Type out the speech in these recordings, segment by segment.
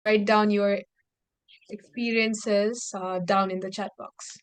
write down your experiences down in the chat box.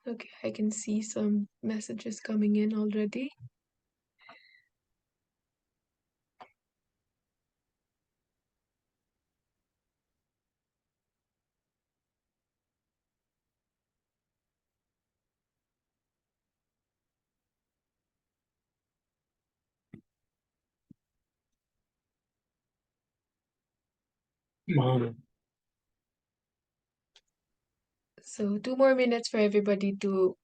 Okay, I can see some messages coming in already. So 2 more minutes for everybody to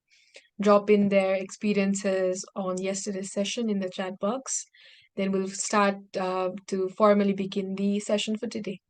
drop in their experiences on yesterday's session in the chat box. Then we'll start to formally begin the session for today.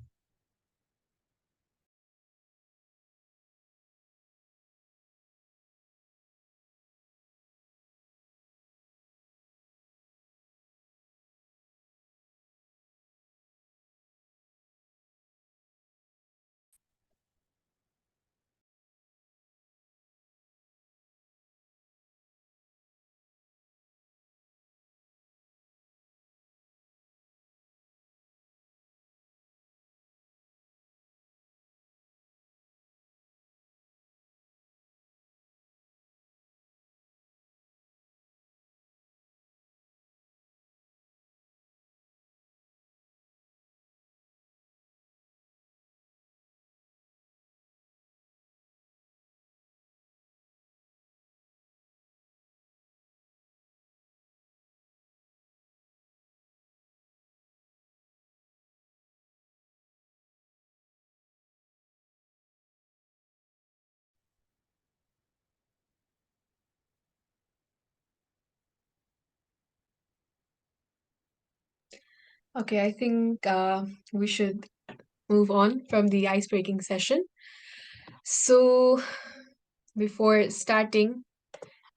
Okay, I think we should move on from the ice-breaking session. So before starting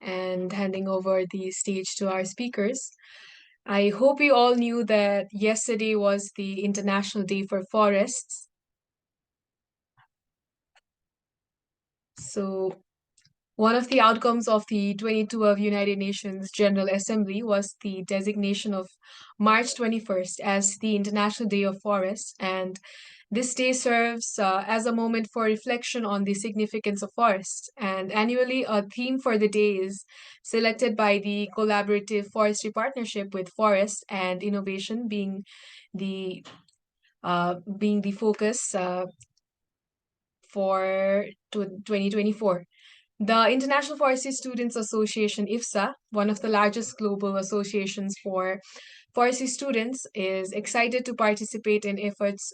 and handing over the stage to our speakers, I hope you all knew that yesterday was the International Day for Forests. So one of the outcomes of the 2012 United Nations General Assembly was the designation of March 21st as the International Day of Forests. And this day serves as a moment for reflection on the significance of forests. And annually, a theme for the day is selected by the Collaborative Forestry Partnership, with forest and innovation being the focus for 2024. The International Forestry Students Association, IFSA, one of the largest global associations for forestry students, is excited to participate in efforts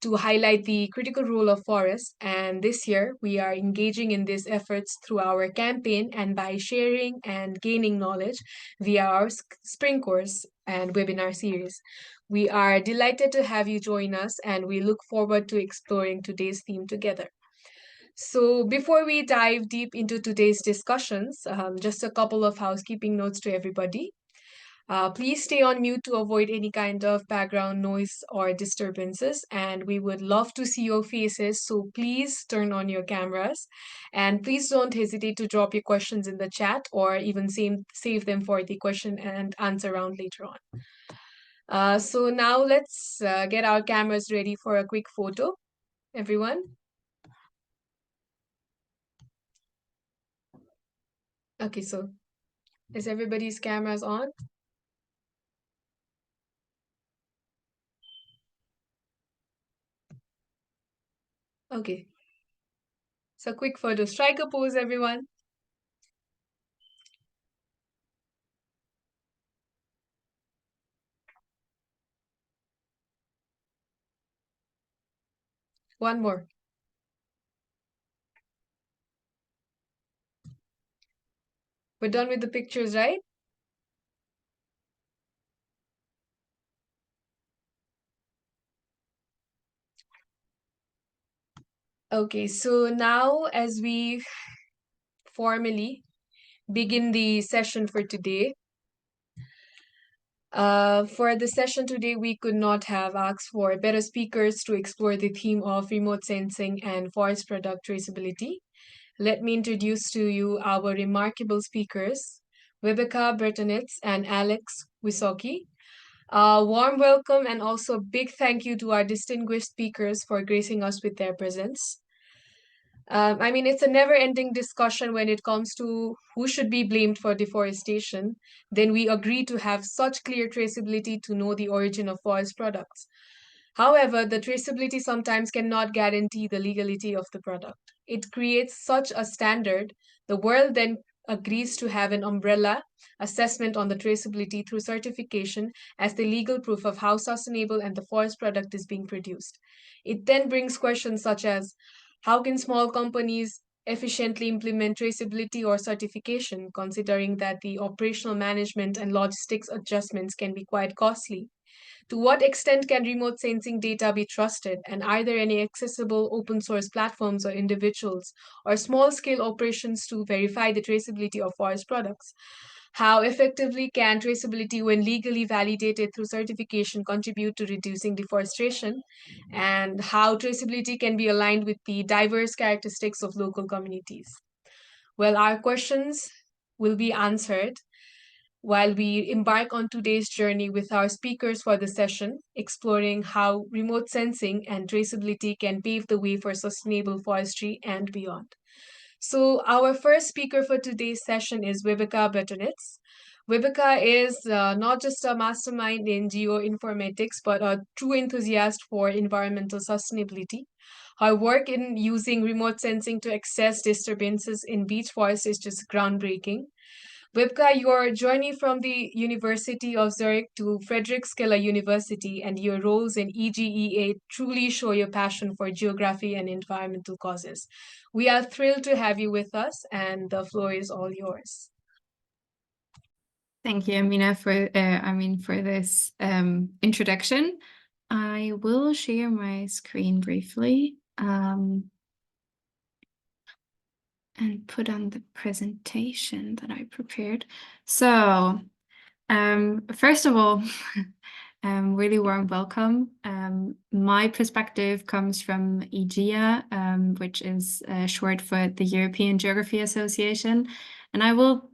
to highlight the critical role of forests. And this year, we are engaging in these efforts through our campaign and by sharing and gaining knowledge via our spring course and webinar series. We are delighted to have you join us, and we look forward to exploring today's theme together. So, before we dive deep into today's discussions, just a couple of housekeeping notes to everybody. Please stay on mute to avoid any kind of background noise or disturbances. And we would love to see your faces, so please turn on your cameras. And please don't hesitate to drop your questions in the chat, or even save them for the question and answer round later on. So, now let's get our cameras ready for a quick photo, everyone. Okay, so is everybody's cameras on? Okay. So quick photo. Strike a pose, everyone. One more. We're done with the pictures, right? Okay, so now as we formally begin the session for today, for the session today, we could not have asked for better speakers to explore the theme of remote sensing and forest product traceability. Let me introduce to you our remarkable speakers, Rebecca Bertonitz and Alex Wisocki. A warm welcome and also a big thank you to our distinguished speakers for gracing us with their presence. It's a never ending discussion when it comes to who should be blamed for deforestation. Then we agree to have such clear traceability to know the origin of forest products. However, the traceability sometimes cannot guarantee the legality of the product. It creates such a standard. The world then agrees to have an umbrella assessment on the traceability through certification as the legal proof of how sustainable and the forest product is being produced. It then brings questions such as how can small companies efficiently implement traceability or certification, considering that the operational management and logistics adjustments can be quite costly? To what extent can remote sensing data be trusted? And are there any accessible open source platforms or individuals or small scale operations to verify the traceability of forest products? How effectively can traceability, when legally validated through certification, contribute to reducing deforestation? And how traceability can be aligned with the diverse characteristics of local communities? Well, our questions will be answered while we embark on today's journey with our speakers for the session, exploring how remote sensing and traceability can pave the way for sustainable forestry and beyond. So, our first speaker for today's session is Vibeka Betonitz. Vibeka is not just a mastermind in geoinformatics, but a true enthusiast for environmental sustainability. Her work in using remote sensing to assess disturbances in beech forests is just groundbreaking. Webka, your journey from the University of Zurich to Friedrichskeller University and your roles in EGEA truly show your passion for geography and environmental causes. We are thrilled to have you with us, and the floor is all yours. Thank you, Amina, for this introduction. I will share my screen briefly and put on the presentation that I prepared. So, first of all, really warm welcome. My perspective comes from IGEA, which is short for the European Geography Association, and I will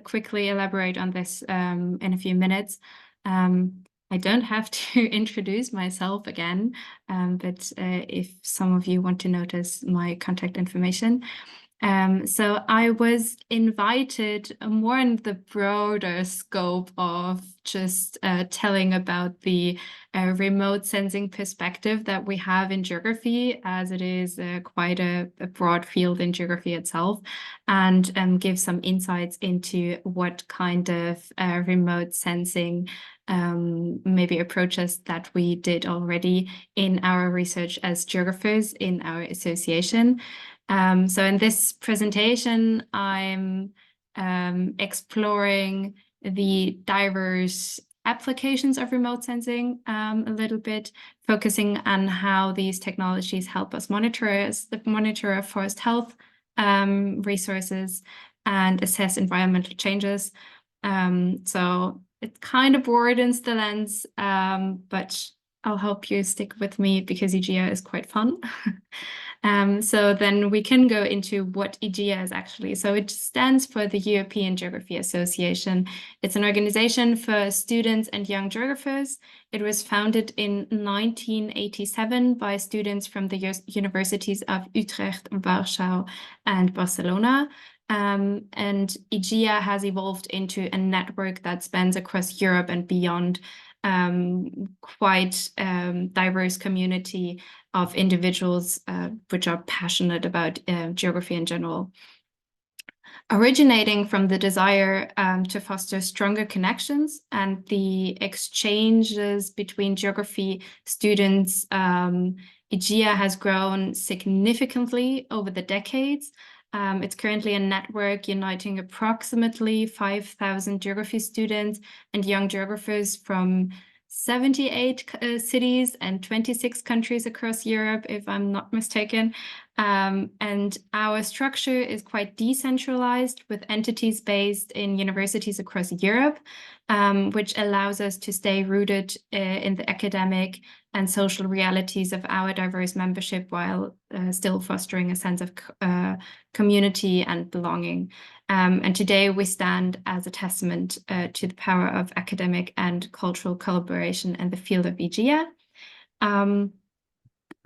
quickly elaborate on this in a few minutes. I don't have to introduce myself again, but if some of you want to notice my contact information. So I was invited more in the broader scope of just telling about the remote sensing perspective that we have in geography, as it is quite a broad field in geography itself, and give some insights into what kind of remote sensing maybe approaches that we did already in our research as geographers in our association. So in this presentation, I'm exploring the diverse applications of remote sensing a little bit, focusing on how these technologies help us monitor forest health resources and assess environmental changes. So it kind of broadens the lens, but I'll help you stick with me because IGEA is quite fun. So then we can go into what IGEA is actually. So it stands for the European Geography Association. It's an organization for students and young geographers. It was founded in 1987 by students from the universities of Utrecht, Warsaw, and Barcelona. And IGEA has evolved into a network that spans across Europe and beyond, quite diverse community of individuals which are passionate about geography in general. Originating from the desire to foster stronger connections and the exchanges between geography students, IGEA has grown significantly over the decades. It's currently a network uniting approximately 5,000 geography students and young geographers from 78 cities and 26 countries across Europe, if I'm not mistaken. And our structure is quite decentralized, with entities based in universities across Europe, which allows us to stay rooted in the academic and social realities of our diverse membership, while still fostering a sense of community and belonging. And today we stand as a testament to the power of academic and cultural collaboration in the field of EGEA. And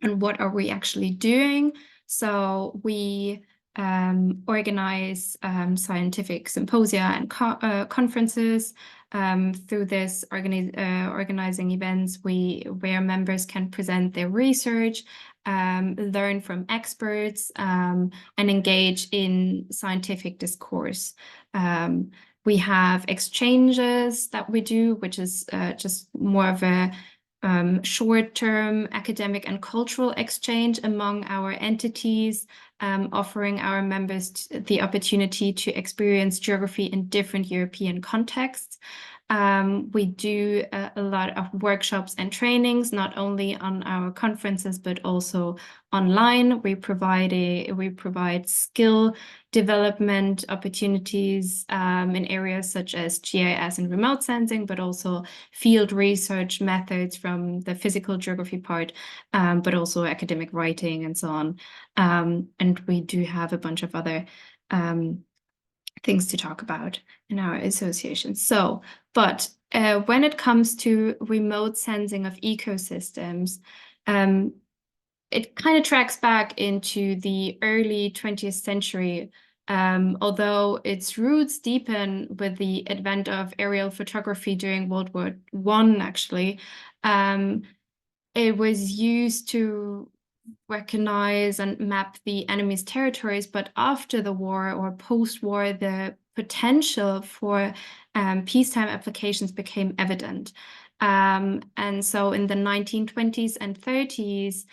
what are we actually doing? So we organize scientific symposia and conferences. Through this organizing events, where members can present their research, learn from experts, and engage in scientific discourse. We have exchanges that we do, which is just more of a short-term academic and cultural exchange among our entities, offering our members the opportunity to experience geography in different European contexts. We do a lot of workshops and trainings, not only on our conferences, but also online. We provide skill development opportunities in areas such as GIS and remote sensing, but also field research methods from the physical geography part, but also academic writing and so on. And we do have a bunch of other things to talk about in our association. So, but when it comes to remote sensing of ecosystems, it kind of tracks back into the early 20th century, although its roots deepen with the advent of aerial photography during World War I, actually. It was used to recognize and map the enemy's territories, but after the war or post-war, the potential for peacetime applications became evident. And so in the 1920s and 30s,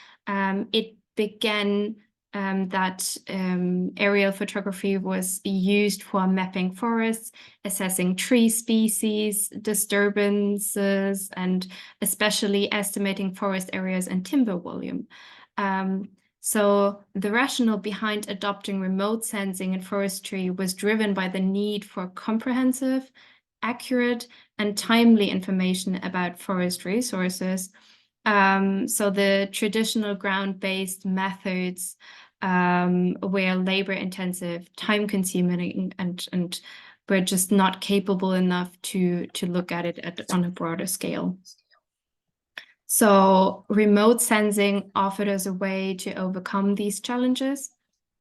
it began that aerial photography was used for mapping forests, assessing tree species, disturbances, and especially estimating forest areas and timber volume. So the rationale behind adopting remote sensing in forestry was driven by the need for comprehensive, accurate, and timely information about forest resources. So the traditional ground-based methods were labor-intensive, time-consuming, and were just not capable enough to look at it on a broader scale. So remote sensing offered us a way to overcome these challenges,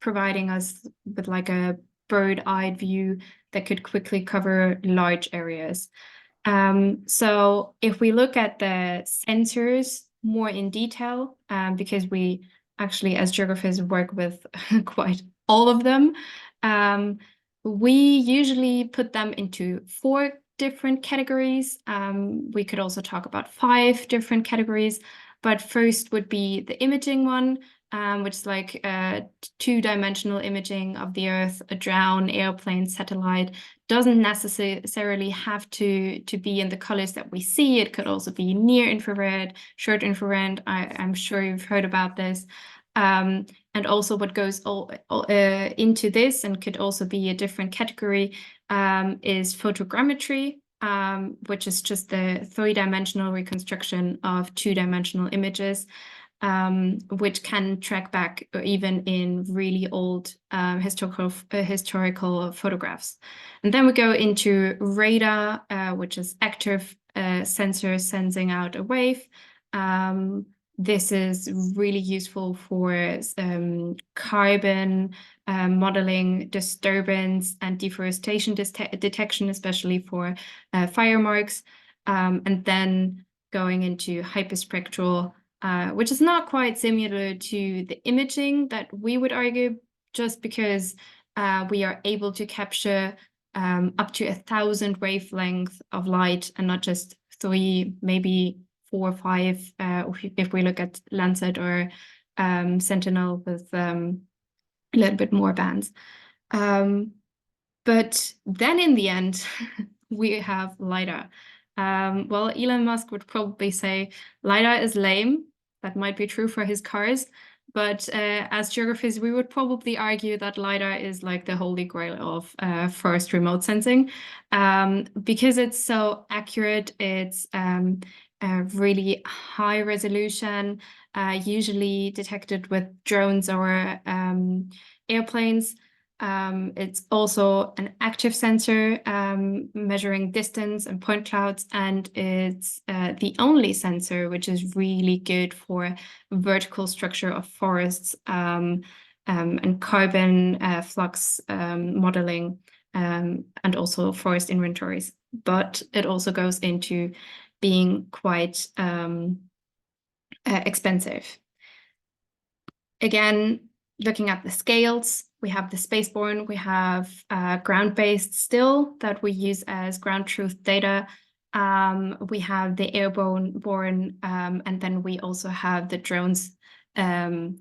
providing us with like a bird-eyed view that could quickly cover large areas. So if we look at the sensors more in detail, because we actually, as geographers, work with quite all of them, we usually put them into 4 different categories. We could also talk about 5 different categories, but first would be the imaging one, which is like 2-dimensional imaging of the Earth, a drone, airplane, satellite. Doesn't necessarily have to be in the colors that we see. It could also be near infrared, short infrared. I'm sure you've heard about this. And also what goes into this, and could also be a different category, is photogrammetry, which is just the 3-dimensional reconstruction of 2-dimensional images, which can track back even in really old historical photographs. And then we go into radar, which is active sensors sensing out a wave. This is really useful for carbon modeling, disturbance, and deforestation detection, especially for fire marks. And then going into hyperspectral, which is not quite similar to the imaging that we would argue, just because we are able to capture up to 1,000 wavelengths of light, and not just 3, maybe 4 or 5, if we look at Landsat or Sentinel with a little bit more bands. But then in the end, we have LiDAR. Well, Elon Musk would probably say LiDAR is lame. That might be true for his cars. But as geographers, we would probably argue that LiDAR is like the holy grail of forest remote sensing, because it's so accurate. It's really high resolution, usually detected with drones or airplanes. It's also an active sensor, measuring distance and point clouds, and it's the only sensor which is really good for vertical structure of forests, and carbon flux modeling, and also forest inventories. But it also goes into being quite expensive. Again, looking at the scales, we have the spaceborne, we have ground-based still that we use as ground truth data. We have the airborne, and then we also have the drones, and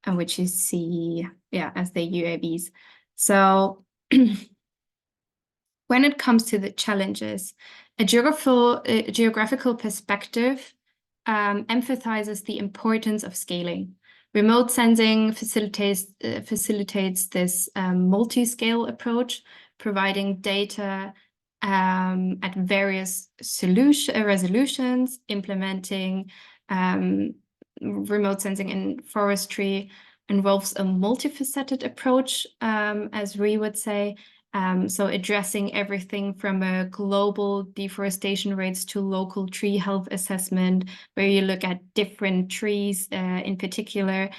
which you see, as the UAVs. So when it comes to the challenges, a geographical perspective emphasizes the importance of scaling. Remote sensing facilitates this multi-scale approach, providing data at various resolutions, implementing remote sensing in forestry involves a multifaceted approach, as we would say. So addressing everything from a global deforestation rates to local tree health assessment, where you look at different trees in particular.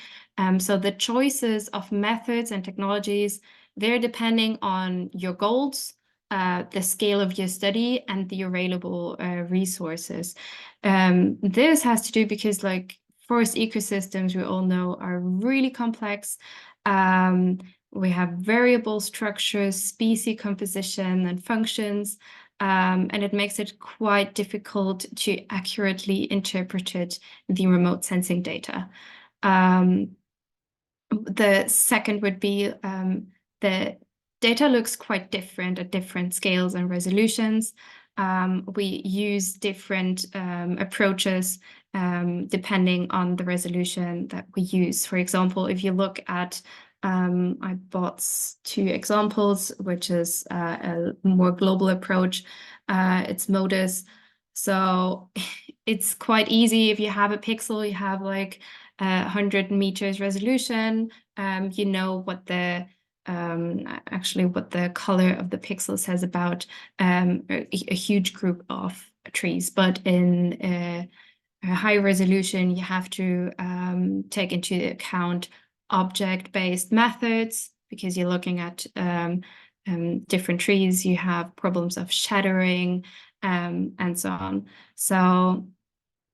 So the choices of methods and technologies, they're depending on your goals, the scale of your study, and the available resources. This has to do because like forest ecosystems, we all know, are really complex. We have variable structures, species composition, and functions, and it makes it quite difficult to accurately interpret the remote sensing data. The second would be the data looks quite different at different scales and resolutions. We use different approaches depending on the resolution that we use. For example, if you look at I bought two examples, which is a more global approach. It's MODIS. So it's quite easy. If you have a pixel, you have like 100 meters resolution. You know what the actually what the color of the pixel says about a huge group of trees. But in a high resolution, you have to take into account object-based methods, because you're looking at different trees. You have problems of shattering, and so on. So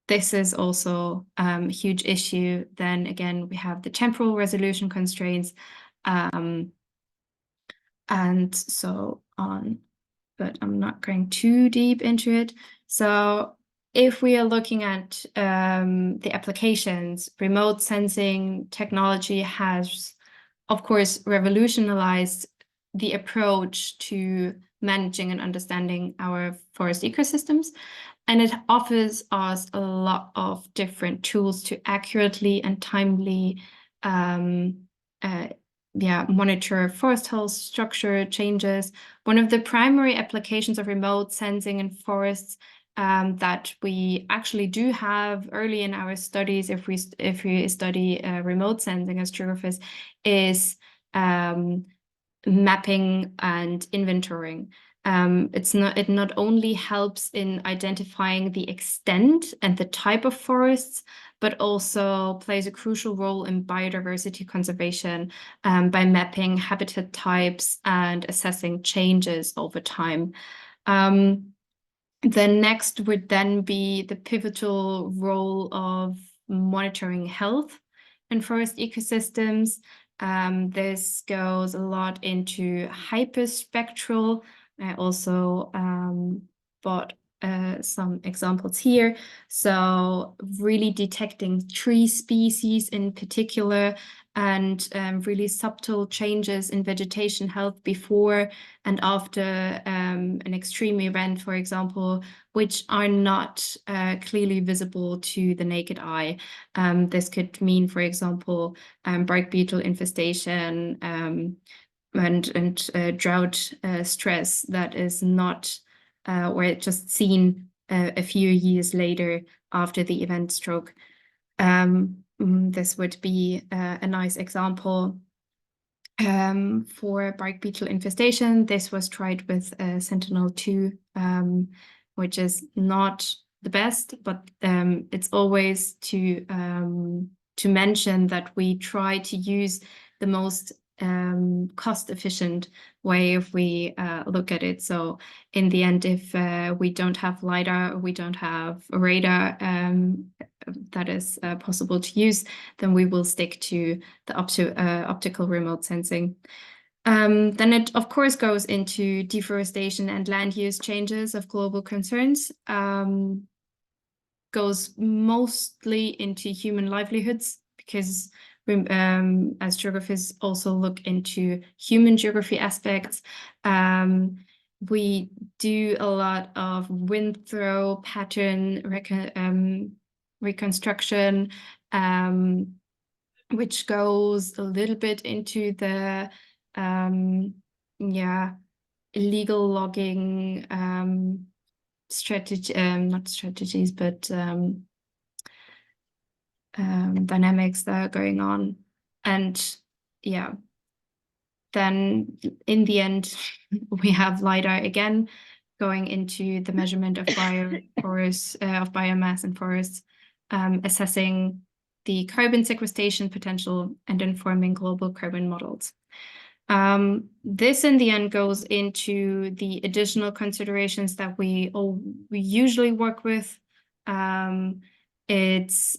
this is also a huge issue. Then again, we have the temporal resolution constraints, and so on. But I'm not going too deep into it. So if we are looking at the applications, remote sensing technology has, of course, revolutionized the approach to managing and understanding our forest ecosystems. And it offers us a lot of different tools to accurately and timely monitor forest health structure changes. One of the primary applications of remote sensing in forests that we actually do have early in our studies, if we study remote sensing as geographers, is mapping and inventorying. It not only helps in identifying the extent and the type of forests, but also plays a crucial role in biodiversity conservation by mapping habitat types and assessing changes over time. The next would then be the pivotal role of monitoring health in forest ecosystems. This goes a lot into hyperspectral. I also bought some examples here. So really detecting tree species in particular, and really subtle changes in vegetation health before and after an extreme event, for example, which are not clearly visible to the naked eye. This could mean, for example, bark beetle infestation and drought stress that is not or it's just seen a few years later after the event stroke. This would be a nice example. For bark beetle infestation, this was tried with Sentinel-2, which is not the best, but it's always to mention that we try to use the most cost-efficient way if we look at it. So in the end, if we don't have LiDAR or we don't have a radar that is possible to use, then we will stick to the optical remote sensing. Then it, of course, goes into deforestation and land use changes of global concerns. Goes mostly into human livelihoods because as geographers also look into human geography aspects. We do a lot of wind throw pattern reconstruction, which goes a little bit into the illegal logging strategy, not strategies, but dynamics that are going on. And yeah, then in the end, we have LiDAR again going into the measurement of of biomass in forests, assessing the carbon sequestration potential and informing global carbon models. This in the end goes into the additional considerations that we usually work with. It's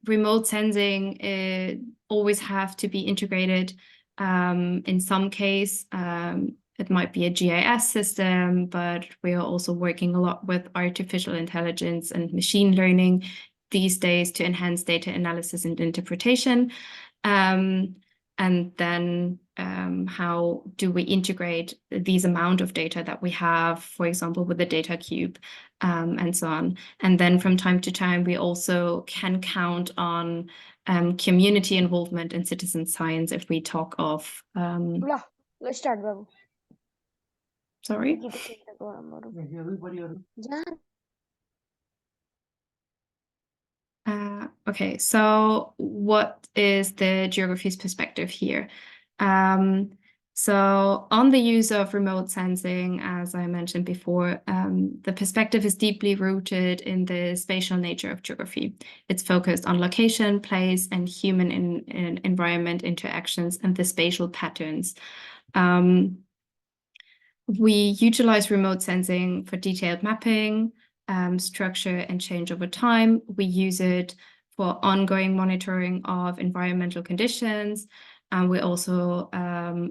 remote sensing, it always have to be integrated. In some case, it might be a GIS system, but we are also working a lot with artificial intelligence and machine learning these days to enhance data analysis and interpretation. And then how do we integrate these amount of data that we have, for example, with the data cube and so on. And then from time to time, we also can count on community involvement in citizen science if we talk of... Let's start, Babu. Sorry? Okay, so what is the geography's perspective here? So on the use of remote sensing, as I mentioned before, the perspective is deeply rooted in the spatial nature of geography. It's focused on location, place, and human environment interactions and the spatial patterns. We utilize remote sensing for detailed mapping, structure and change over time. We use it for ongoing monitoring of environmental conditions. And we also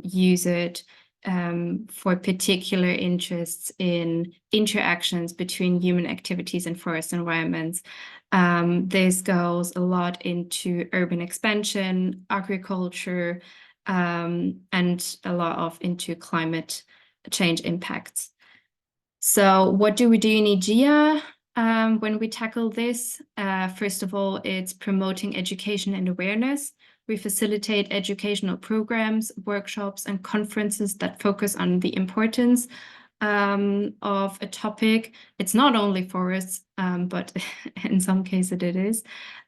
use it for particular interests in interactions between human activities and forest environments. This goes a lot into urban expansion, agriculture, and a lot into climate change impacts. So what do we do in IGEA when we tackle this? First of all, it's promoting education and awareness. We facilitate educational programs, workshops, and conferences that focus on the importance of a topic. It's not only forests, but in some cases it is,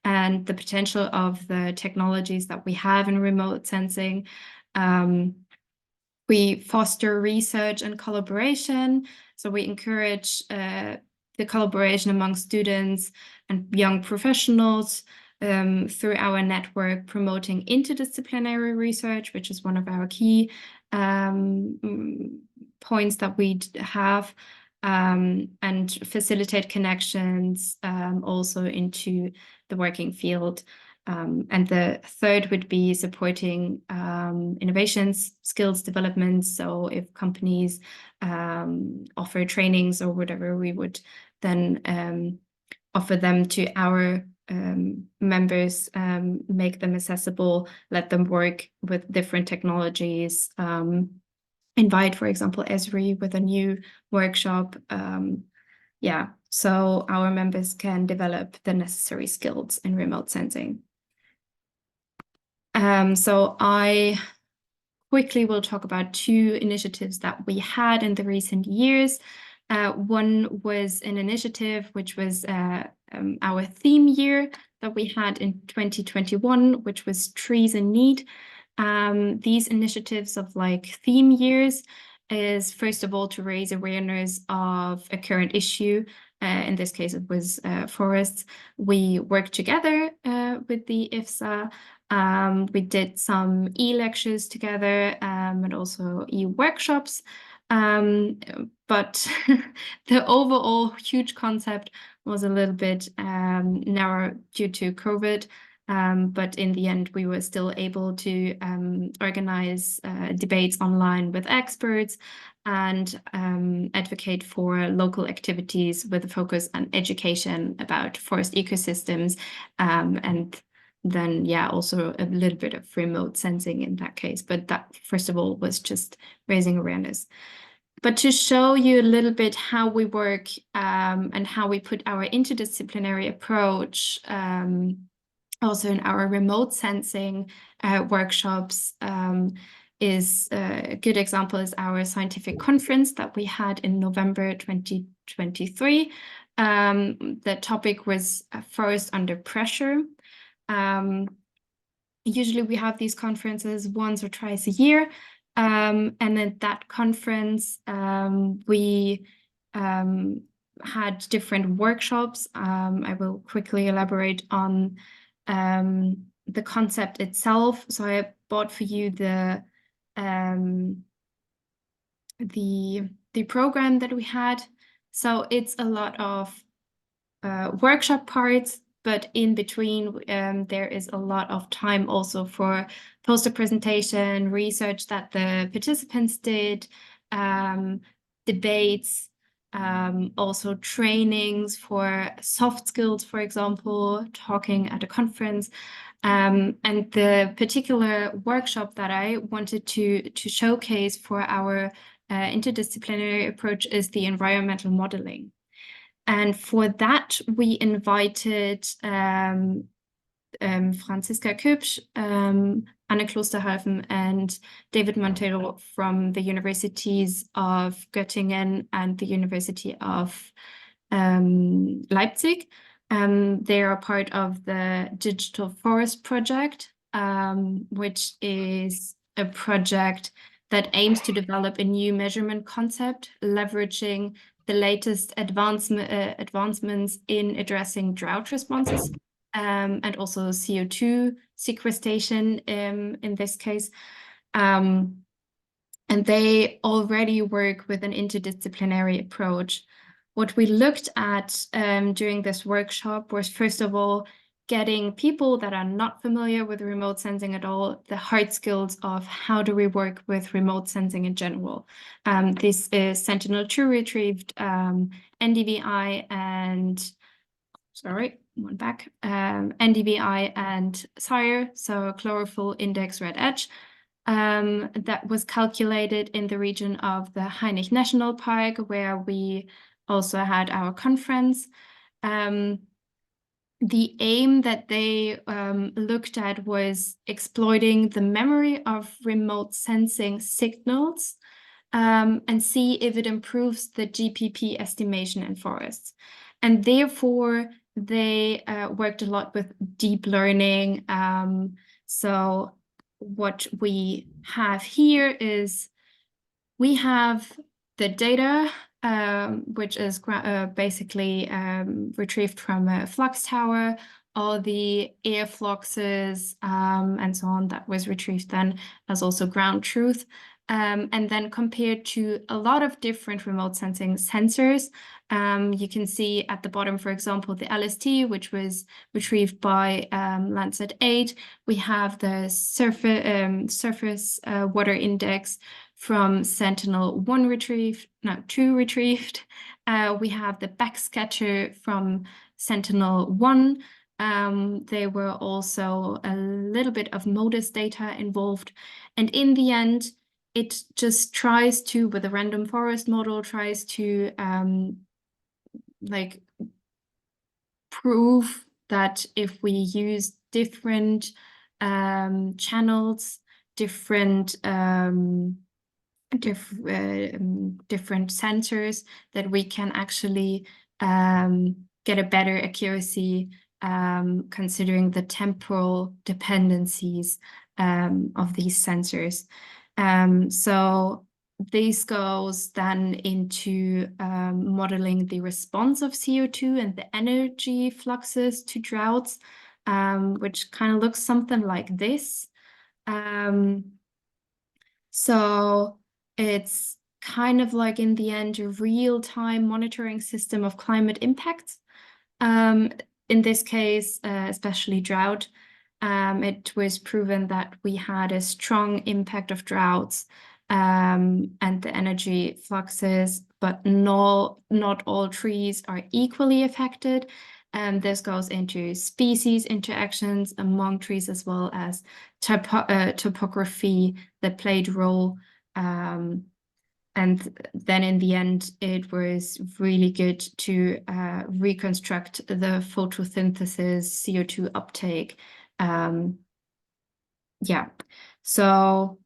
and the potential of the technologies that we have in remote sensing. We foster research and collaboration. So we encourage the collaboration among students and young professionals through our network, promoting interdisciplinary research, which is one of our key points that we have, and facilitate connections also into the working field. And the third would be supporting innovations, skills development. So if companies offer trainings or whatever, we would then offer them to our members, make them accessible, let them work with different technologies, invite, for example, Esri with a new workshop. So our members can develop the necessary skills in remote sensing. So I quickly will talk about two initiatives that we had in the recent years. One was an initiative which was our theme year that we had in 2021, which was Trees in Need. These initiatives of like theme years is first of all to raise awareness of a current issue. In this case, it was forests. We worked together with the IFSA. We did some e-lectures together and also e-workshops. But the overall huge concept was a little bit narrow due to COVID. But in the end, we were still able to organize debates online with experts and advocate for local activities with a focus on education about forest ecosystems and then, also a little bit of remote sensing in that case. But that, first of all, was just raising awareness. But to show you a little bit how we work and how we put our interdisciplinary approach also in our remote sensing workshops is a good example is our scientific conference that we had in November 2023. The topic was forest under pressure. Usually we have these conferences once or twice a year. And at that conference, we had different workshops. I will quickly elaborate on the concept itself. So I bought for you the program that we had. So it's a lot of workshop parts, but in between there is a lot of time also for poster presentation, research that the participants did, debates, also trainings for soft skills, for example, talking at a conference. And the particular workshop that I wanted to showcase for our interdisciplinary approach is the environmental modeling. And for that, we invited Franziska Kübsch, Anne Klosterhalfen, and David Montero from the universities of Göttingen and the University of Leipzig. They are part of the Digital Forest Project, which is a project that aims to develop a new measurement concept, leveraging the latest advancements in addressing drought responses and also CO2 sequestration in this case. And they already work with an interdisciplinary approach. What we looked at during this workshop was, first of all, getting people that are not familiar with remote sensing at all, the hard skills of how do we work with remote sensing in general. This is Sentinel-2 retrieved, NDVI and, NDVI and SIRE, so chlorophyll index red edge. That was calculated in the region of the Hainich National Park, where we also had our conference. The aim that they looked at was exploiting the memory of remote sensing signals and see if it improves the GPP estimation in forests. And therefore, they worked a lot with deep learning. So what we have here is we have the data, which is basically retrieved from a flux tower, all the air fluxes and so on that was retrieved then as also ground truth. And then compared to a lot of different remote sensing sensors, you can see at the bottom, for example, the LST, which was retrieved by Landsat 8. We have the surface water index from Sentinel-2 retrieved. We have the backscatter from Sentinel-1. There were also a little bit of MODIS data involved. And in the end, it just tries to, with a random forest model, tries to like prove that if we use different channels, different different sensors, that we can actually get a better accuracy considering the temporal dependencies of these sensors. So this goes then into modeling the response of CO2 and the energy fluxes to droughts, which kind of looks something like this. So it's kind of like, in the end, a real-time monitoring system of climate impacts. In this case, especially drought, it was proven that we had a strong impact of droughts and the energy fluxes, but not all trees are equally affected. This goes into species interactions among trees, as well as topography that played a role. And then in the end, it was really good to reconstruct the photosynthesis, CO2 uptake. Yeah, so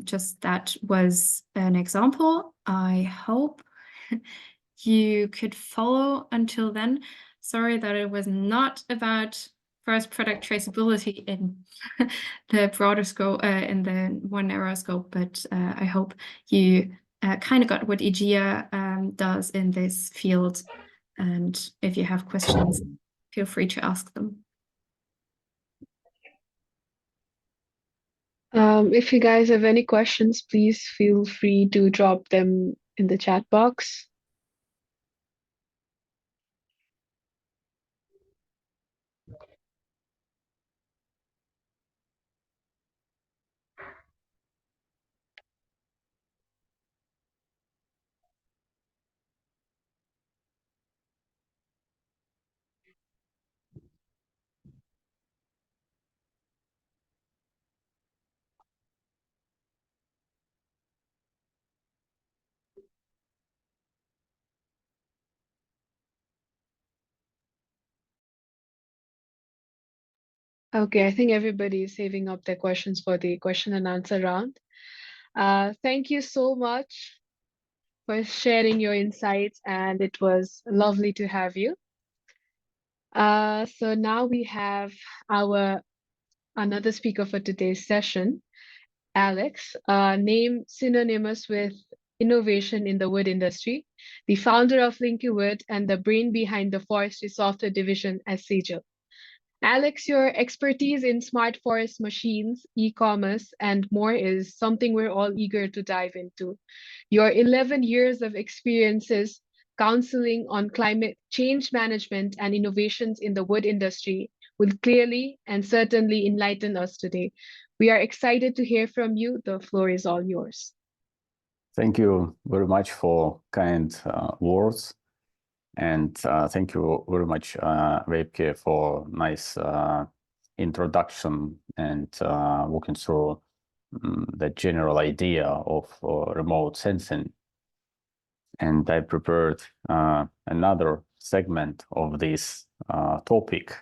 just that was an example. I hope you could follow until then. Sorry that it was not about forest product traceability in the broader scope, in the one narrow scope, but I hope you kind of got what IGEA does in this field. And if you have questions, feel free to ask them. If you guys have any questions, please feel free to drop them in the chat box. Okay, I think everybody is saving up their questions for the question and answer round. Thank you so much for sharing your insights, and it was lovely to have you. So now we have another speaker for today's session, Alex, name synonymous with innovation in the wood industry, the founder of Linky Wood and the brain behind the forestry software division at Sejal. Alex, your expertise in smart forest machines, e-commerce, and more is something we're all eager to dive into. Your 11 years of experiences counseling on climate change management and innovations in the wood industry will clearly and certainly enlighten us today. We are excited to hear from you. The floor is all yours. Thank you very much for kind words. And thank you very much, Weibke, for nice introduction and walking through the general idea of remote sensing. And I prepared another segment of this topic,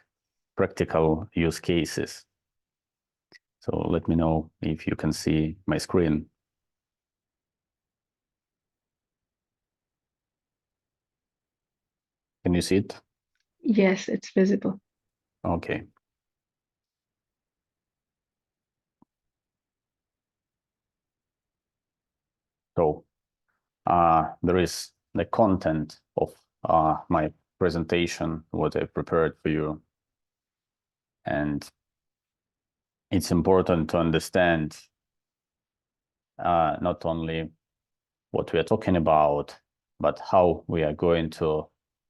practical use cases. So let me know if you can see my screen. Can you see it? Yes, it's visible. Okay. So there is the content of my presentation, what I prepared for you. And it's important to understand not only what we are talking about, but how we are going to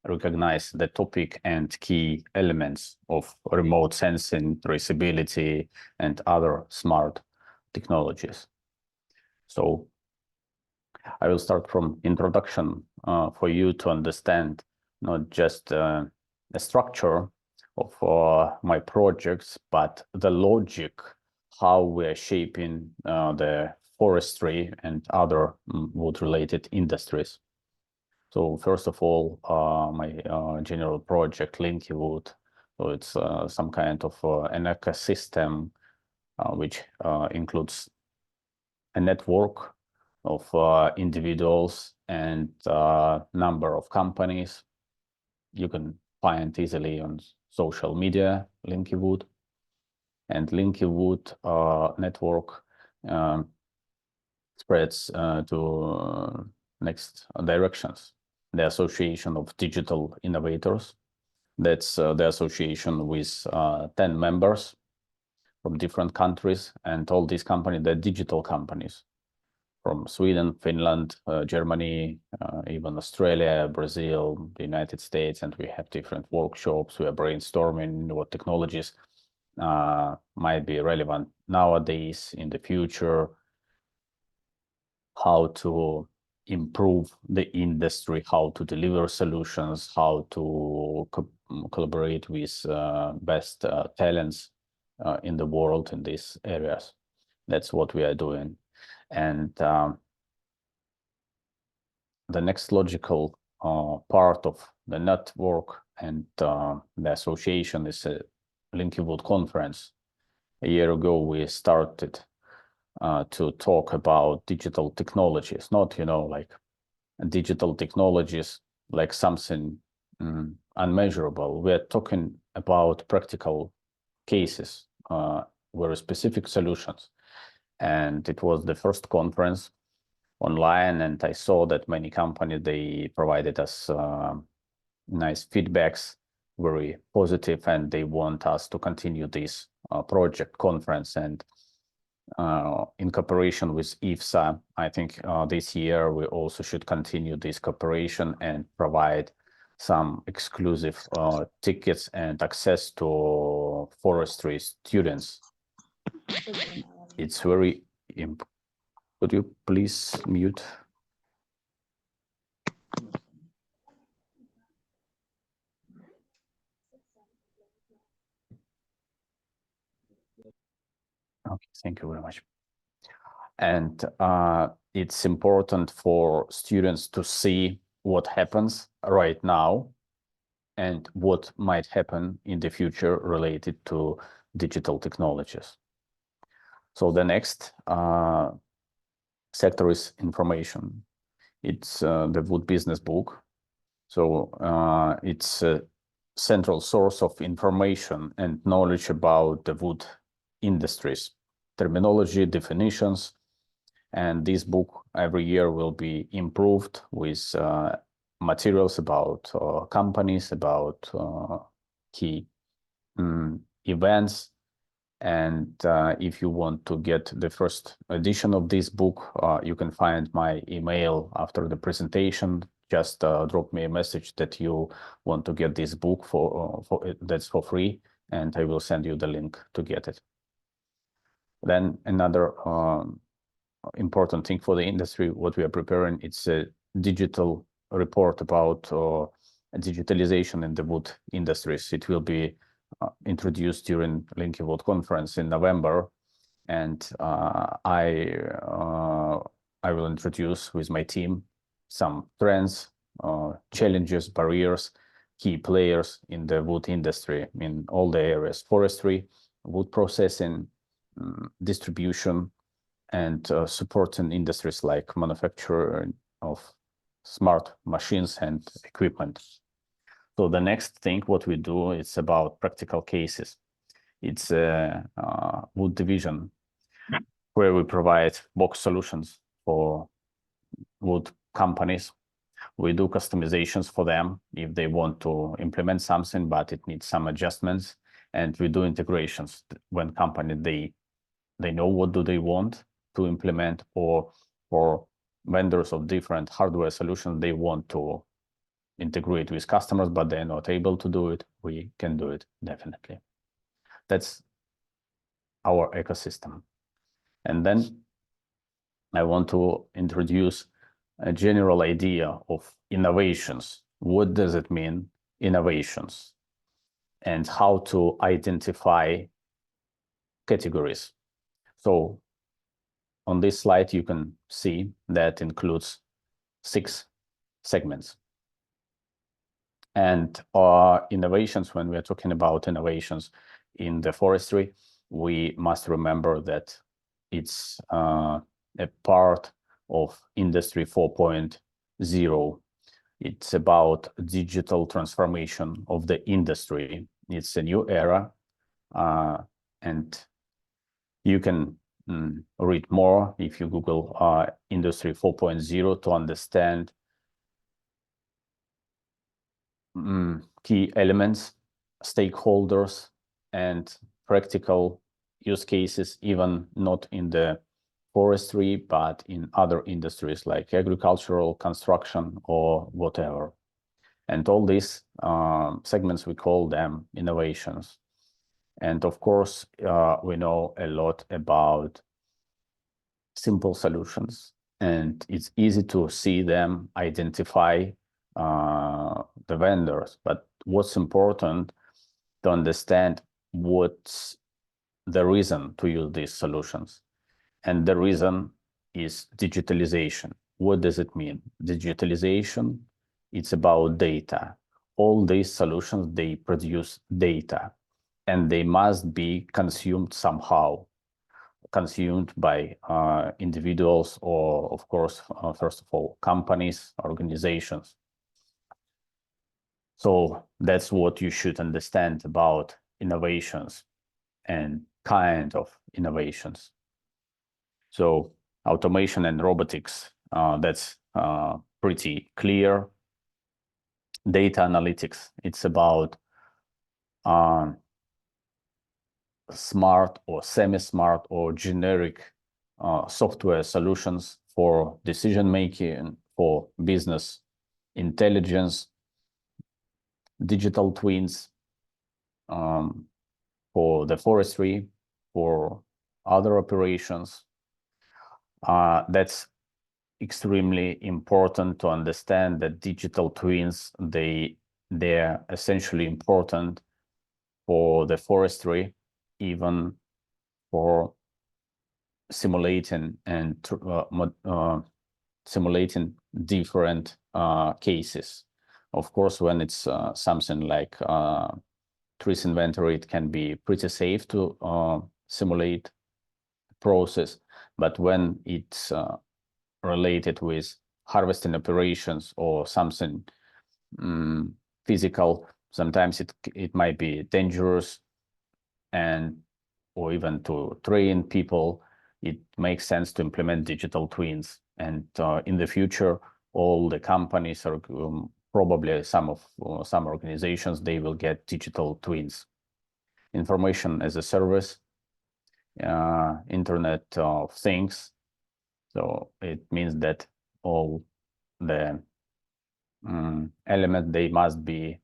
recognize the topic and key elements of remote sensing, traceability, and other smart technologies. So I will start from introduction for you to understand not just the structure of my projects, but the logic, how we're shaping the forestry and other wood-related industries. So first of all, my general project, Linky Wood. So it's some kind of an ecosystem which includes a network of individuals and number of companies. You can find easily on social media, Linky Wood. And Linky Wood network spreads to next directions. The Association of Digital Innovators. That's the association with 10 members from different countries, and all these companies, they're digital companies from Sweden, Finland, Germany, even Australia, Brazil, the United States, and we have different workshops. We are brainstorming what technologies might be relevant nowadays, in the future, how to improve the industry, how to deliver solutions, how to collaborate with best talents in the world in these areas. That's what we are doing. And the next logical part of the network and the association is a Linky Wood conference. A year ago, we started to talk about digital technologies, not, like digital technologies like something unmeasurable. We're talking about practical cases, very specific solutions. And it was the first conference online, and I saw that many companies, they provided us nice feedbacks, very positive, and they want us to continue this project conference. And in cooperation with IFSA, I think this year we also should continue this cooperation and provide some exclusive tickets and access to forestry students. It's very important. Could you please mute? Okay, thank you very much. And it's important for students to see what happens right now and what might happen in the future related to digital technologies. So the next sector is information. It's the Wood Business Book. So it's a central source of information and knowledge about the wood industries, terminology, definitions. And this book every year will be improved with materials about companies, about key events. And if you want to get the first edition of this book, you can find my email after the presentation. Just drop me a message that you want to get this book that's for free, and I will send you the link to get it. Then another important thing for the industry, what we are preparing, it's a digital report about digitalization in the wood industries. It will be introduced during Linky Wood conference in November, and I will introduce with my team some trends, challenges, barriers, key players in the wood industry in all the areas: forestry, wood processing, distribution, and supporting industries like manufacture of smart machines and equipment. So the next thing what we do, it's about practical cases. It's a wood division where we provide box solutions for wood companies. We do customizations for them if they want to implement something, but it needs some adjustments. And we do integrations when company, they know what do they want to implement, or for vendors of different hardware solutions, they want to integrate with customers, but they're not able to do it. We can do it, definitely. That's our ecosystem. And then I want to introduce a general idea of innovations. What does it mean, innovations? And how to identify categories. So on this slide, you can see that includes 6 segments. And innovations, when we are talking about innovations in the forestry, we must remember that it's a part of Industry 4.0. It's about digital transformation of the industry. It's a new era, and you can read more if you Google Industry 4.0 to understand key elements, stakeholders, and practical use cases, even not in the forestry, but in other industries like agricultural, construction, or whatever. And all these segments, we call them innovations. And of course, we know a lot about simple solutions, and it's easy to see them, identify the vendors. But what's important to understand what's the reason to use these solutions. And the reason is digitalization. What does it mean? Digitalization, it's about data. All these solutions, they produce data, and they must be consumed somehow, consumed by individuals or, of course, first of all, companies, organizations. So that's what you should understand about innovations and kind of innovations. So automation and robotics, that's pretty clear. Data analytics, it's about smart or semi-smart or generic software solutions for decision-making, for business intelligence, digital twins for the forestry, for other operations. That's extremely important to understand that digital twins, they're essentially important for the forestry, even for simulating and simulating different cases. Of course, when it's something like trees inventory, it can be pretty safe to simulate the process. But when it's related with harvesting operations or something physical, sometimes it might be dangerous, and or even to train people, it makes sense to implement digital twins. And in the future, all the companies are probably some organizations, they will get digital twins. Information as a service, Internet of Things. So it means that all the elements, they must be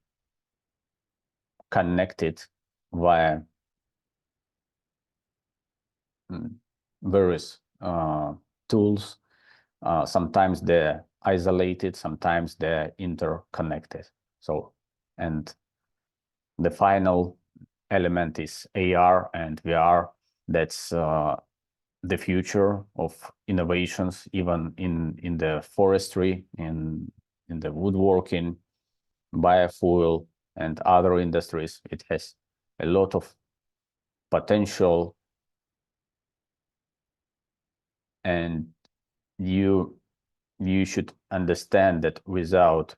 connected via various tools. Sometimes they're isolated, sometimes they're interconnected. So, and the final element is AR and VR. That's the future of innovations, even in the forestry, in the woodworking, biofuel, and other industries. It has a lot of potential, and you should understand that without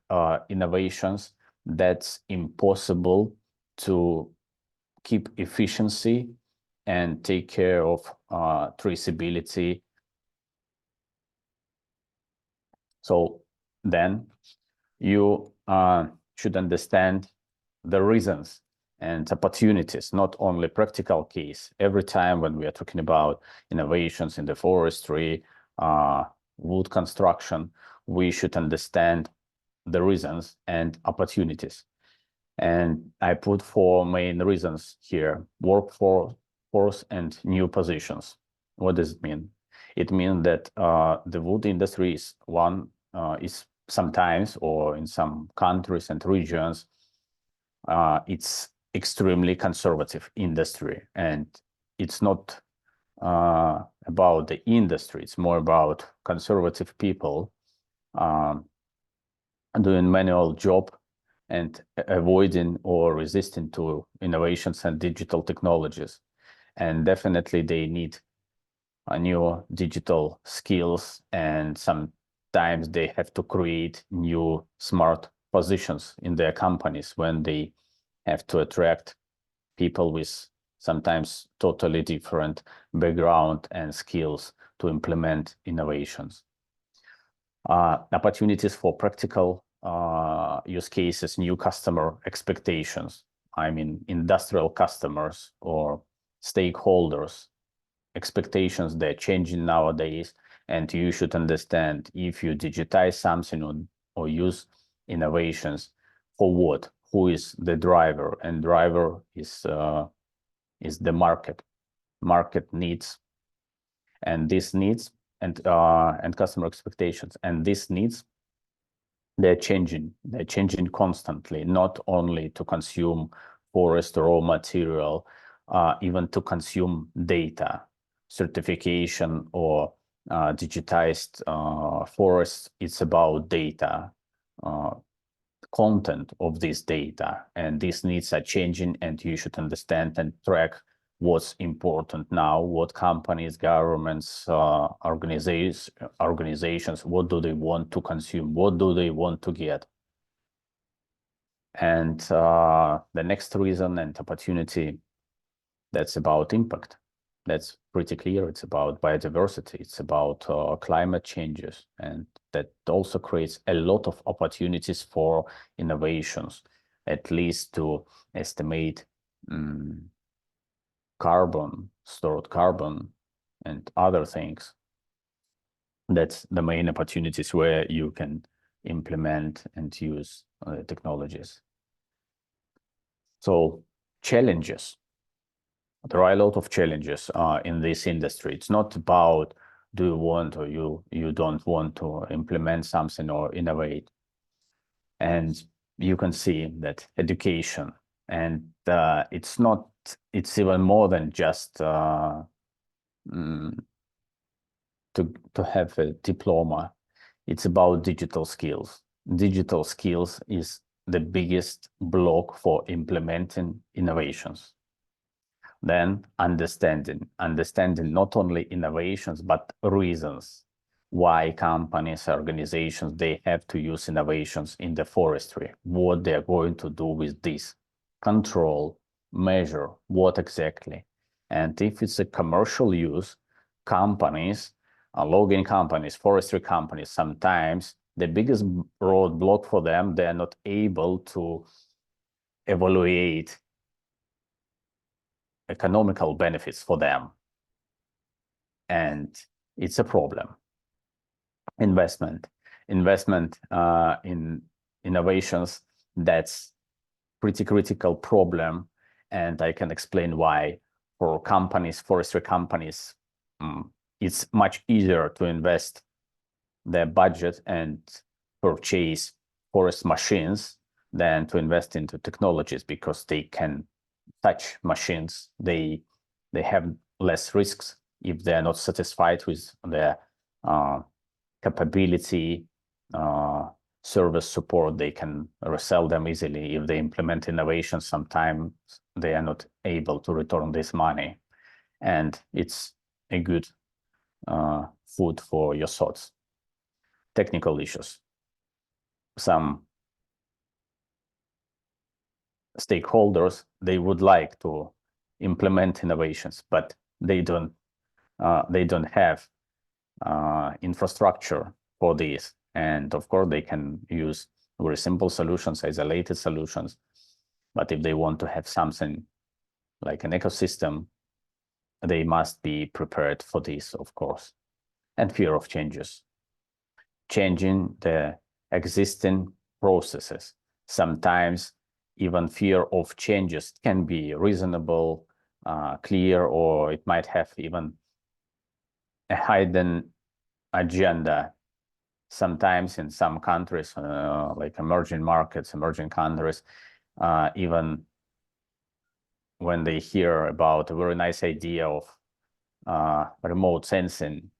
innovations, that's impossible to keep efficiency and take care of traceability. So then you should understand the reasons and opportunities, not only practical case. Every time when we are talking about innovations in the forestry, wood construction, we should understand the reasons and opportunities. And I put 4 main reasons here: workforce and new positions. What does it mean? It means that the wood industry is is sometimes, or in some countries and regions, it's extremely conservative industry, and it's not about the industry. It's more about conservative people doing manual job and avoiding or resisting to innovations and digital technologies. And definitely they need new digital skills, and sometimes they have to create new smart positions in their companies when they have to attract people with sometimes totally different background and skills to implement innovations. Opportunities for practical use cases, new customer expectations. I mean, industrial customers or stakeholders expectations, they're changing nowadays, and you should understand if you digitize something or use innovations, for what, who is the driver, and driver is the market needs, and this needs and customer expectations, and these needs, they're changing constantly, not only to consume forest raw material, even to consume data, certification or digitized forests. It's about data, content of this data, and these needs are changing, and you should understand and track what's important now, what companies, governments, organizations, what do they want to consume, what do they want to get. And the next reason and opportunity, that's about impact. That's pretty clear. It's about biodiversity. It's about climate changes. And that also creates a lot of opportunities for innovations, at least to estimate carbon, stored carbon, and other things. That's the main opportunities where you can implement and use technologies. So challenges. There are a lot of challenges in this industry. It's not about do you want or you don't want to implement something or innovate. And you can see that education, and it's even more than just to have a diploma. It's about digital skills. Digital skills is the biggest block for implementing innovations. Then understanding not only innovations, but reasons why companies, organizations, they have to use innovations in the forestry, what they're going to do with this, control, measure, what exactly. And if it's a commercial use, companies, logging companies, forestry companies, sometimes the biggest roadblock for them, they're not able to evaluate economical benefits for them, and it's a problem. Investment in innovations, that's pretty critical problem, and I can explain why. For companies, forestry companies, it's much easier to invest their budget and purchase forest machines than to invest into technologies, because they can touch machines, they have less risks. If they're not satisfied with their capability, service support, they can resell them easily. If they implement innovation, sometimes they are not able to return this money, and it's a good food for your thoughts. Technical issues. Some stakeholders, they would like to implement innovations, but they don't have infrastructure for this. And of course, they can use very simple solutions, isolated solutions. But if they want to have something like an ecosystem, they must be prepared for this, of course. And fear of changes. Changing the existing processes. Sometimes even fear of changes can be reasonable, clear, or it might have even a hidden agenda. Sometimes in some countries, like emerging markets, emerging countries, even when they hear about a very nice idea of remote sensing,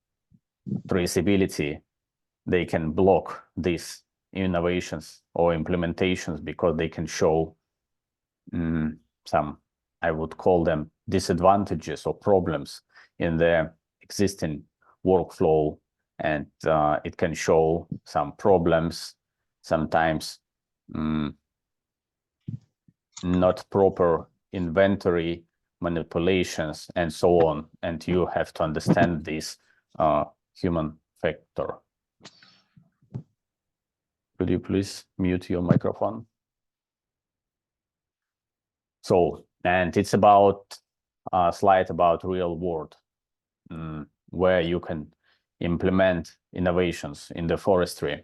traceability, they can block these innovations or implementations because they can show some, I would call them disadvantages or problems in their existing workflow, and it can show some problems, sometimes not proper inventory manipulations and so on, and you have to understand this human factor. Could you please mute your microphone? So, and it's about a slide about real world, where you can implement innovations in the forestry.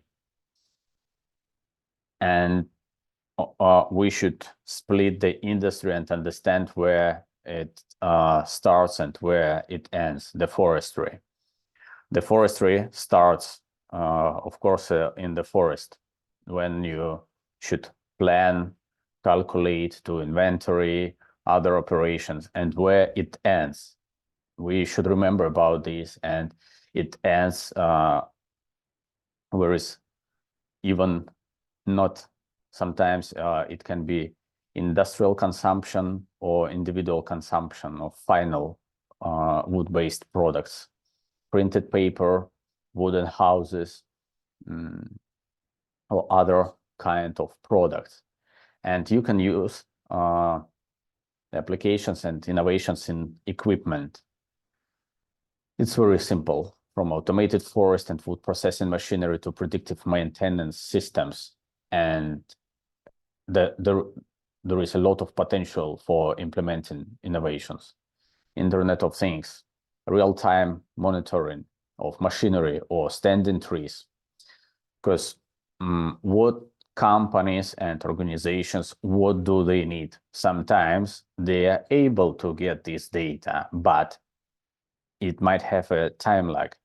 And we should split the industry and understand where it starts and where it ends, the forestry. The forestry starts, of course, in the forest, when you should plan, calculate, do inventory, other operations, and where it ends. We should remember about this, and it ends where is even not, sometimes it can be industrial consumption or individual consumption of final wood-based products, printed paper, wooden houses, or other kind of products. And you can use applications and innovations in equipment. It's very simple, from automated forest and wood processing machinery to predictive maintenance systems. And there is a lot of potential for implementing innovations. Internet of Things, real-time monitoring of machinery or standing trees. Because what companies and organizations, what do they need? Sometimes they are able to get this data, but it might have a time lag,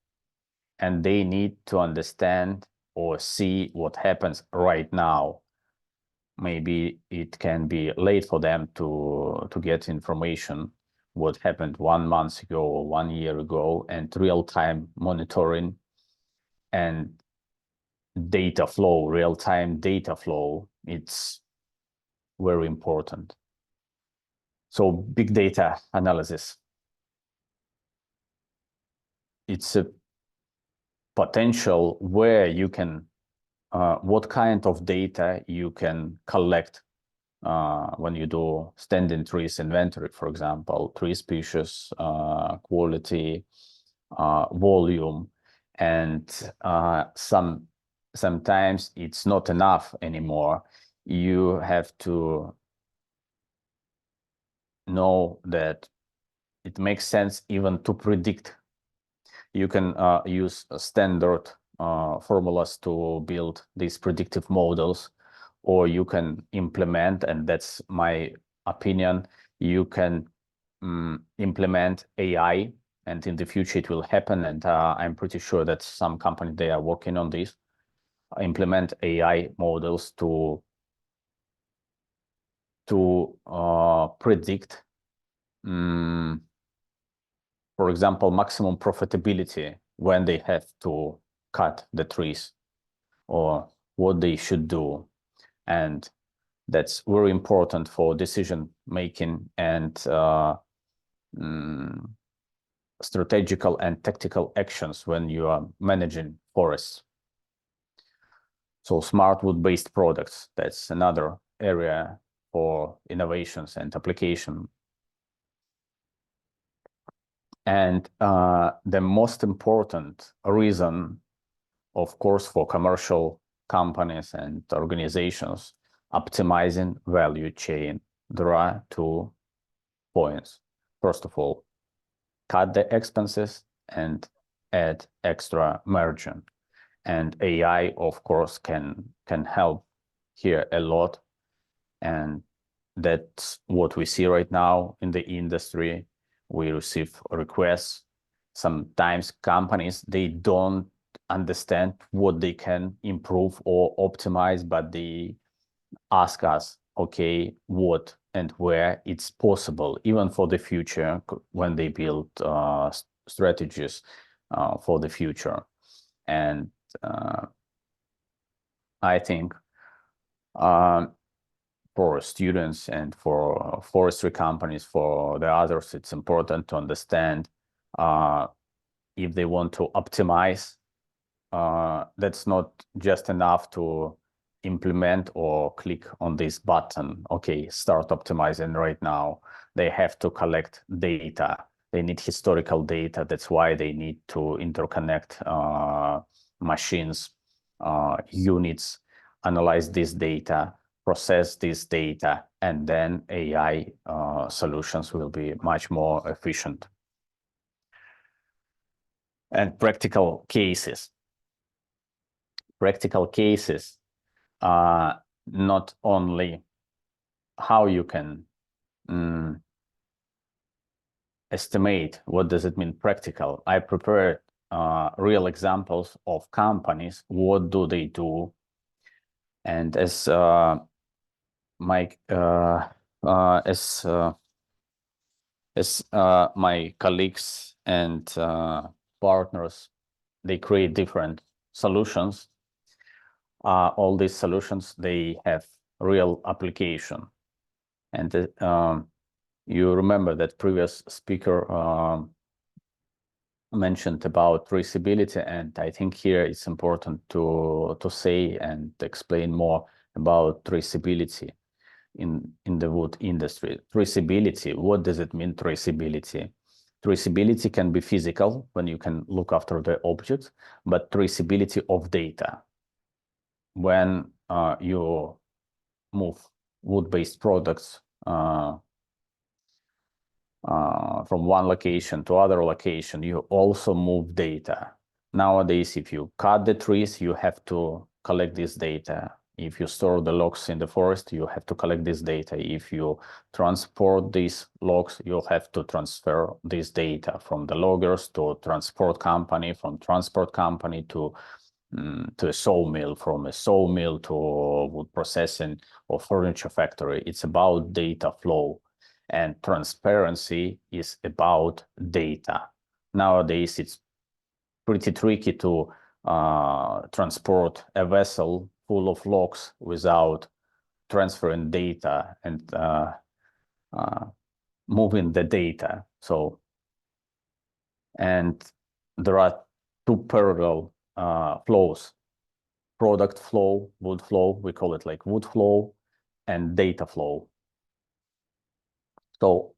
and they need to understand or see what happens right now. Maybe it can be late for them to get information what happened 1 month ago or 1 year ago, and real-time monitoring and data flow, real-time data flow, it's very important. So big data analysis, it's a potential where you can, what kind of data you can collect when you do standing trees inventory, for example, tree species, quality, volume, and sometimes it's not enough anymore. You have to know that it makes sense even to predict. You can use standard formulas to build these predictive models, or you can implement, and that's my opinion, you can implement AI, and in the future it will happen, and I'm pretty sure that some company, they are working on this, implement AI models to predict, for example, maximum profitability when they have to cut the trees, or what they should do. And that's very important for decision making and strategical and tactical actions when you are managing forests. So smart wood-based products, that's another area for innovations and application. And the most important reason, of course, for commercial companies and organizations, optimizing value chain. There are 2 points. First of all, cut the expenses and add extra margin. And AI, of course, can help here a lot. And that's what we see right now in the industry. We receive requests. Sometimes companies, they don't understand what they can improve or optimize, but they ask us okay, what and where it's possible, even for the future, when they build strategies for the future. And I think for students and for forestry companies, for the others, it's important to understand if they want to optimize, that's not just enough to implement or click on this button, okay, start optimizing right now. They have to collect data. They need historical data. That's why they need to interconnect machines, units, analyze this data, process this data, and then AI solutions will be much more efficient. And practical cases. Practical cases are not only how you can estimate what does it mean practical. I prepared real examples of companies. What do they do? And as my colleagues and partners, they create different solutions. All these solutions, they have real application. And you remember that previous speaker mentioned about traceability, and I think here it's important to say and explain more about traceability in the wood industry. Traceability, what does it mean, traceability? Traceability can be physical, when you can look after the object, but traceability of data, when you move wood-based products from one location to other location, you also move data. Nowadays, if you cut the trees, you have to collect this data. If you store the logs in the forest, you have to collect this data. If you transport these logs, you have to transfer this data from the loggers to transport company, from transport company to a sawmill, from a sawmill to wood processing or furniture factory. It's about data flow, and transparency is about data. Nowadays, it's pretty tricky to transport a vessel full of logs without transferring data and moving the data. So, and there are two parallel flows: product flow, wood flow, we call it like wood flow, and data flow. So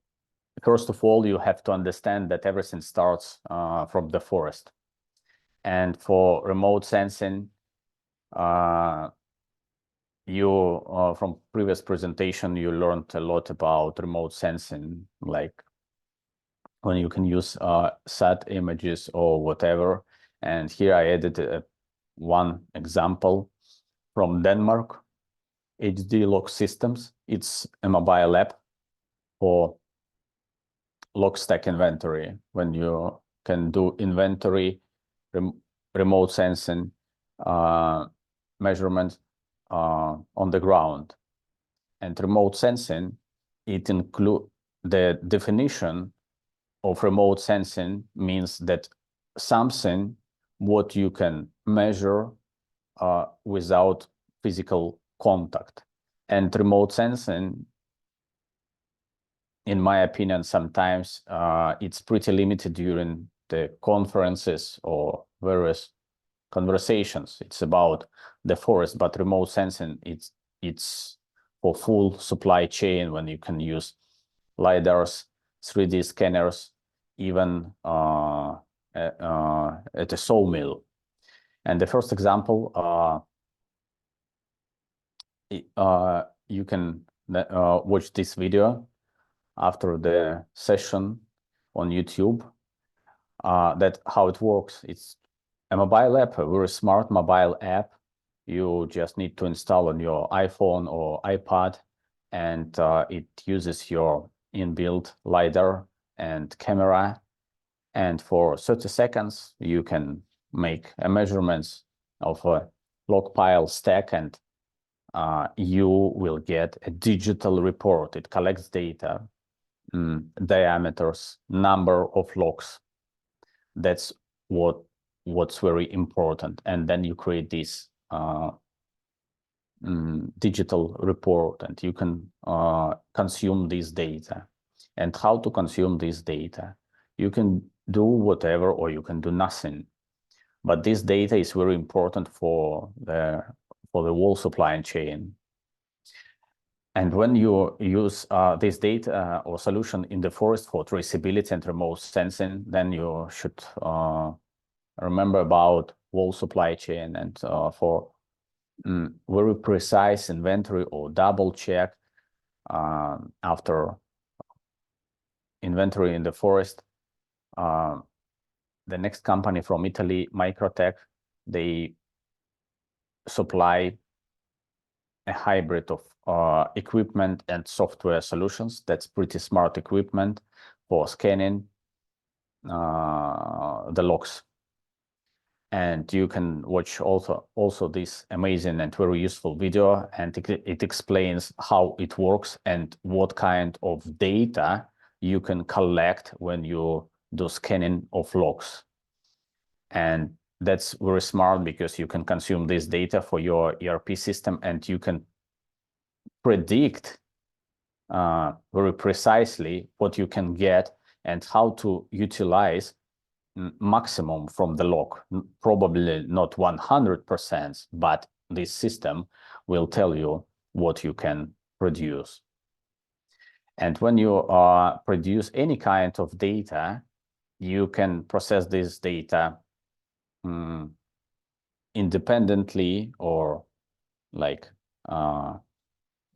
first of all, you have to understand that everything starts from the forest. And for remote sensing, from previous presentation, you learned a lot about remote sensing, like when you can use sat images or whatever. And here I added one example from Denmark, HD Log Systems. It's a mobile app for log stack inventory, when you can do inventory, remote sensing, measurements on the ground. And remote sensing, it includes the definition of remote sensing means that something what you can measure without physical contact. And remote sensing, in my opinion, sometimes it's pretty limited during the conferences or various conversations. It's about the forest, but remote sensing, it's for full supply chain, when you can use LiDARs, 3D scanners, even at a sawmill. And the first example, you can watch this video after the session on YouTube, that how it works. It's a mobile app, a very smart mobile app. You just need to install on your iPhone or iPad, and it uses your inbuilt LiDAR and camera. And for 30 seconds, you can make a measurements of a log pile stack and you will get a digital report. It collects data, diameters, number of logs. That's what's very important. And then you create this digital report, and you can consume this data. And how to consume this data? You can do whatever, or you can do nothing. But this data is very important for the whole supply chain. And when you use this data or solution in the forest for traceability and remote sensing, then you should remember about whole supply chain, and for very precise inventory or double check after inventory in the forest. The next company from Italy, Microtech, they supply a hybrid of equipment and software solutions. That's pretty smart equipment for scanning the logs. And you can watch also this amazing and very useful video, and it explains how it works and what kind of data you can collect when you do scanning of logs. And that's very smart, because you can consume this data for your ERP system, and you can predict very precisely what you can get and how to utilize maximum from the log. Probably not 100%, but this system will tell you what you can produce. And when you produce any kind of data, you can process this data independently, or like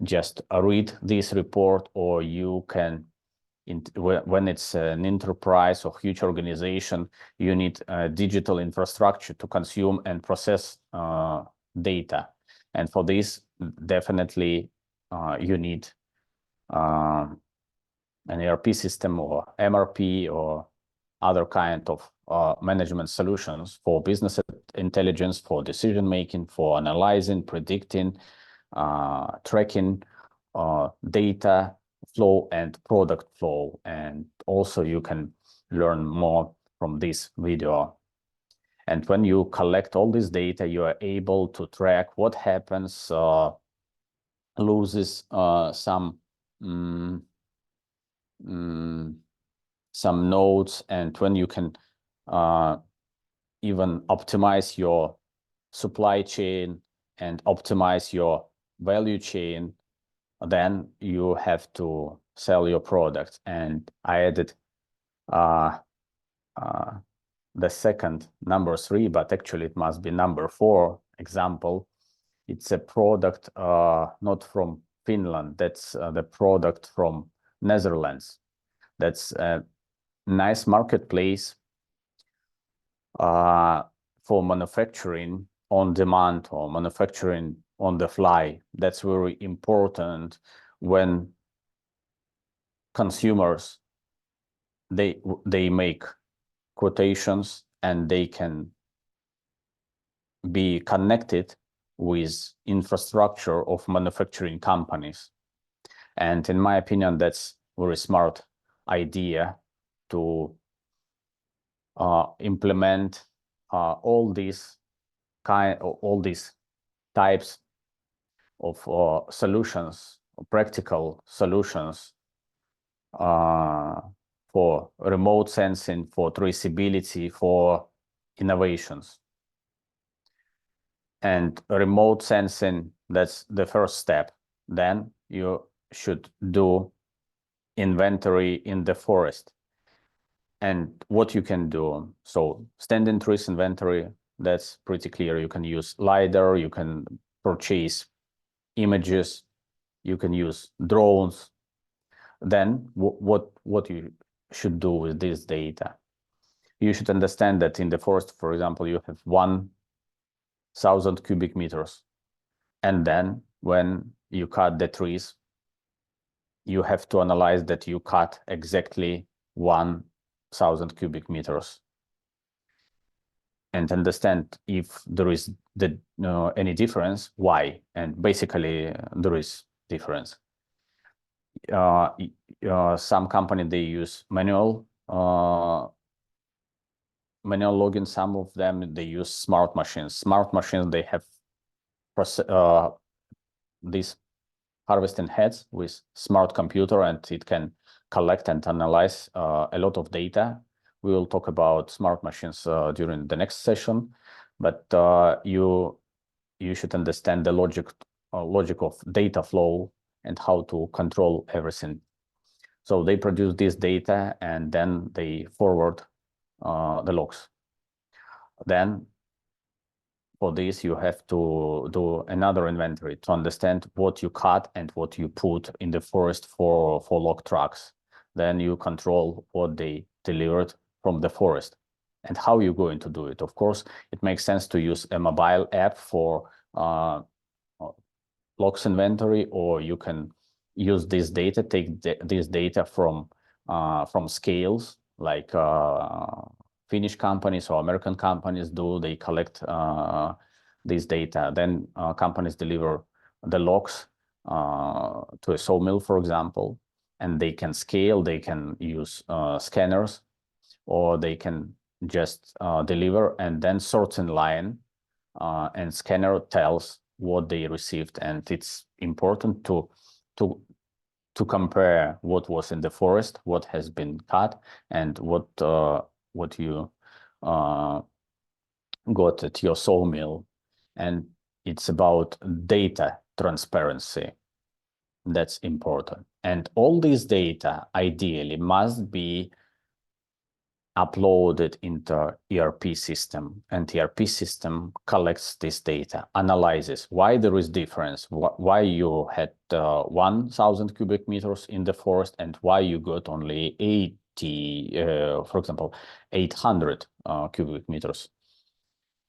just read this report, or you can, when it's an enterprise or huge organization, you need digital infrastructure to consume and process data. And for this, definitely you need an ERP system or MRP or other kind of management solutions for business intelligence, for decision making, for analyzing, predicting, tracking data flow and product flow. And also you can learn more from this video. And when you collect all this data, you are able to track what happens, loses some nodes, and when you can even optimize your supply chain and optimize your value chain, then you have to sell your product. And I added the second, number 3, but actually it must be number 4 example. It's a product not from Finland. That's the product from Netherlands. That's a nice marketplace for manufacturing on demand or manufacturing on the fly. That's very important when consumers, they make quotations, and they can be connected with infrastructure of manufacturing companies. And in my opinion, that's a very smart idea to implement all these types of solutions, practical solutions for remote sensing, for traceability, for innovations. And remote sensing, that's the first step. Then you should do inventory in the forest. And what you can do, so standing trees inventory, that's pretty clear. You can use LiDAR, you can purchase images, you can use drones. Then what you should do with this data? You should understand that in the forest, for example, you have 1,000 cubic meters. And then when you cut the trees, you have to analyze that you cut exactly 1,000 cubic meters. and understand if there is any difference, why, and basically there is difference. Some company, they use manual login. Some of them, they use smart machines. Smart machines, they have these harvesting heads with smart computer, and it can collect and analyze a lot of data. We will talk about smart machines during the next session, but you should understand the logic of data flow and how to control everything. So they produce this data and then they forward the logs. Then for this, you have to do another inventory to understand what you cut and what you put in the forest for log trucks. Then you control what they delivered from the forest and how you're going to do it. Of course, it makes sense to use a mobile app for logs inventory, or you can use this data, take this data from scales like Finnish companies or American companies do. They collect this data. Then companies deliver the logs to a sawmill, for example, and they can scale. They can use scanners, or they can just deliver and then sort in line, and scanner tells what they received. And it's important to compare what was in the forest, what has been cut, and what you got at your sawmill. And it's about data transparency. That's important. And all this data ideally must be uploaded into ERP system, and the ERP system collects this data, analyzes why there is difference, why you had 1,000 cubic meters in the forest and why you got only 80, for example, 800 cubic meters.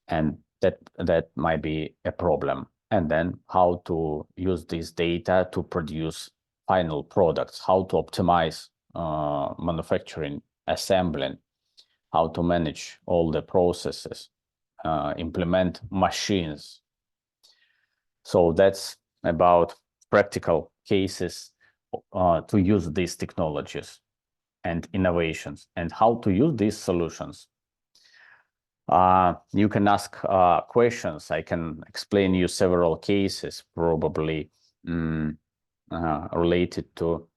And that might be a problem. And then how to use this data to produce final products, how to optimize manufacturing, assembling, how to manage all the processes, implement machines. So that's about practical cases to use these technologies and innovations, and how to use these solutions. You can ask questions. I can explain you several cases, probably related to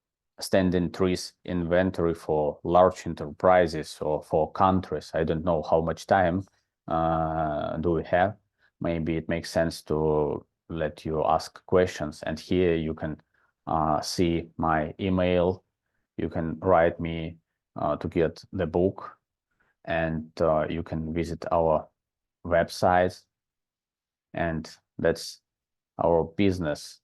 standing trees inventory for large enterprises or for countries. I don't know how much time do we have. Maybe it makes sense to let you ask questions. And here you can see my email. You can write me to get the book, and you can visit our website. And that's our business,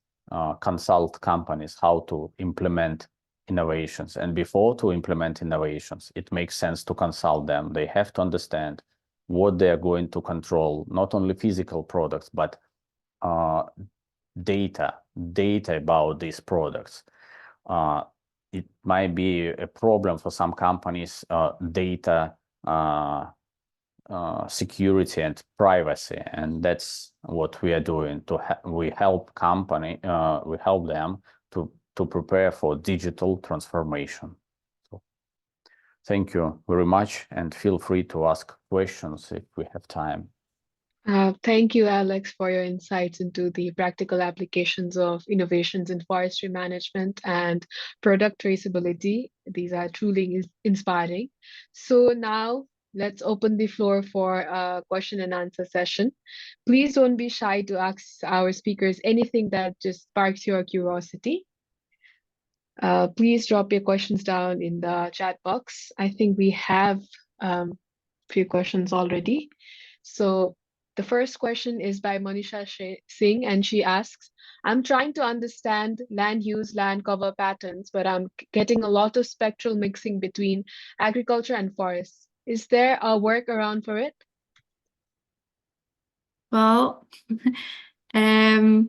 consult companies how to implement innovations. And before to implement innovations, it makes sense to consult them. They have to understand what they are going to control, not only physical products, but data about these products. It might be a problem for some companies, data security and privacy, and that's what we are doing. We help them to prepare for digital transformation. So, thank you very much, and feel free to ask questions if we have time. Thank you, Alex, for your insights into the practical applications of innovations in forestry management and product traceability. These are truly inspiring. So now let's open the floor for a question and answer session. Please don't be shy to ask our speakers anything that just sparks your curiosity. Please drop your questions down in the chat box. I think we have a few questions already. So the first question is by Monisha Singh, and she asks, I'm trying to understand land use, land cover patterns, but I'm getting a lot of spectral mixing between agriculture and forests. Is there a workaround for it? Well, I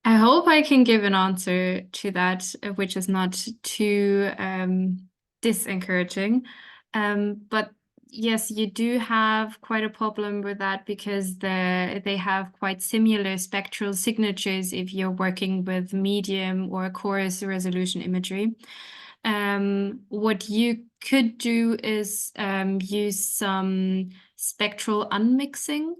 hope I can give an answer to that, which is not too disencouraging. But yes, you do have quite a problem with that because they have quite similar spectral signatures if you're working with medium or coarse resolution imagery. What you could do is use some spectral unmixing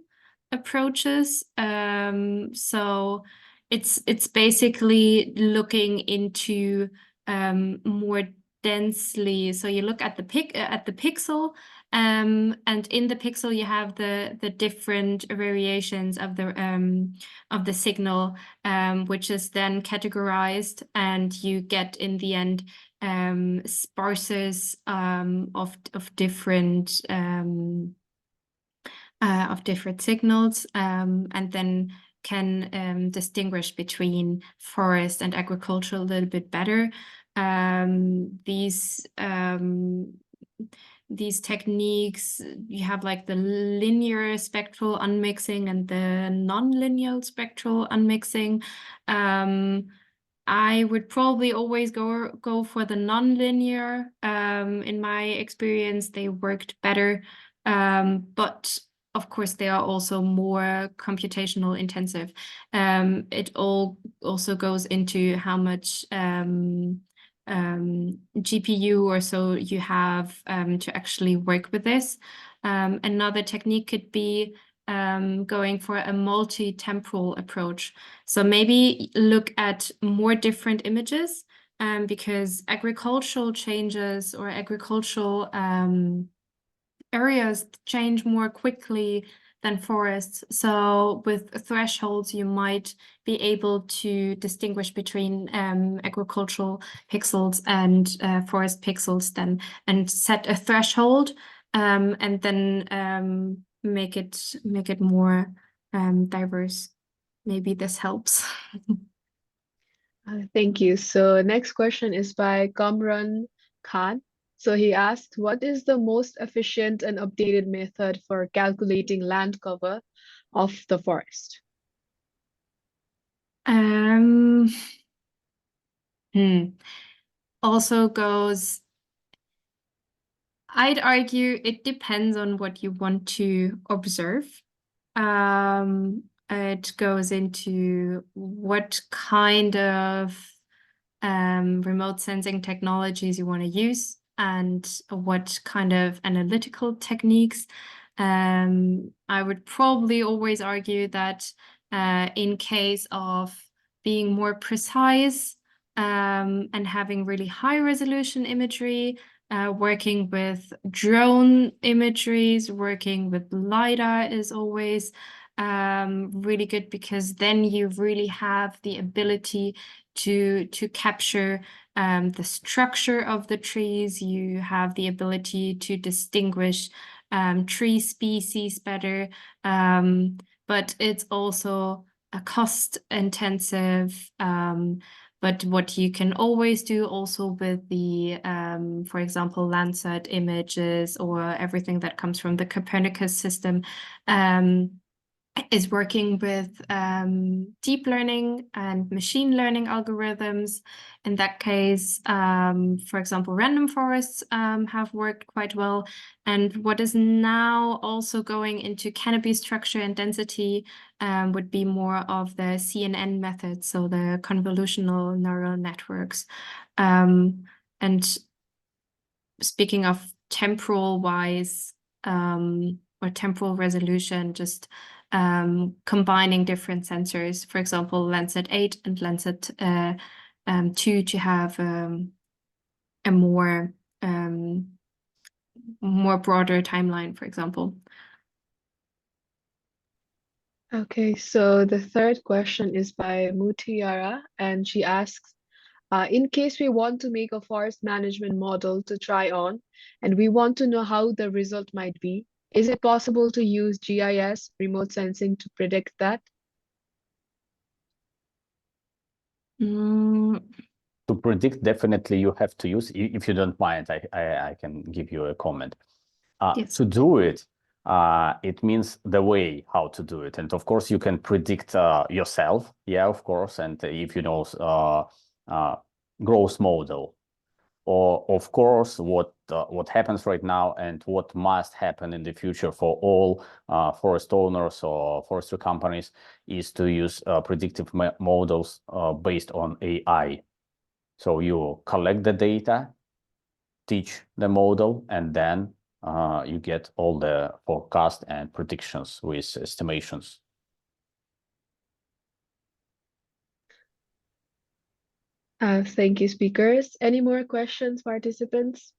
approaches. So it's basically looking into more densely. So you look at the pixel, and in the pixel you have the different variations of the signal, which is then categorized, and you get in the end sparses of different signals, and then can distinguish between forest and agriculture a little bit better. These techniques, you have like the linear spectral unmixing and the non-linear spectral unmixing. I would probably always go for the non-linear. In my experience, they worked better, but of course they are also more computational intensive. It all also goes into how much GPU or so you have to actually work with this. Another technique could be going for a multi-temporal approach. So maybe look at more different images, because agricultural changes or agricultural areas change more quickly than forests. So with thresholds, you might be able to distinguish between agricultural pixels and forest pixels then, and set a threshold, and then make it more diverse. Maybe this helps. Thank you. So next question is by Kamran Khan. So he asked, what is the most efficient and updated method for calculating land cover of the forest? Also goes, I'd argue it depends on what you want to observe. It goes into what kind of remote sensing technologies you want to use and what kind of analytical techniques. I would probably always argue that in case of being more precise and having really high resolution imagery, working with drone imageries, working with LiDAR is always really good, because then you really have the ability to capture the structure of the trees. You have the ability to distinguish tree species better, but it's also a cost intensive. But what you can always do also with the, for example, Landsat images or everything that comes from the Copernicus system, is working with deep learning and machine learning algorithms. In that case, for example, random forests have worked quite well. And what is now also going into canopy structure and density would be more of the CNN method, so the convolutional neural networks. And speaking of temporal-wise or temporal resolution, just combining different sensors, for example, Landsat 8 and Landsat 2 to have a more broader timeline, for example. Okay, so the third question is by Mutiara, and she asks, in case we want to make a forest management model to try on, and we want to know how the result might be, is it possible to use GIS, remote sensing, to predict that? To predict, definitely you have to use, if you don't mind, I can give you a comment. Yes. To do it, it means the way how to do it. And of course, you can predict yourself. Yeah, of course. And if you know growth model, or of course, what happens right now and what must happen in the future for all forest owners or forestry companies is to use predictive models based on AI. So you collect the data, teach the model, and then you get all the forecast and predictions with estimations. Thank you, speakers. Any more questions, participants?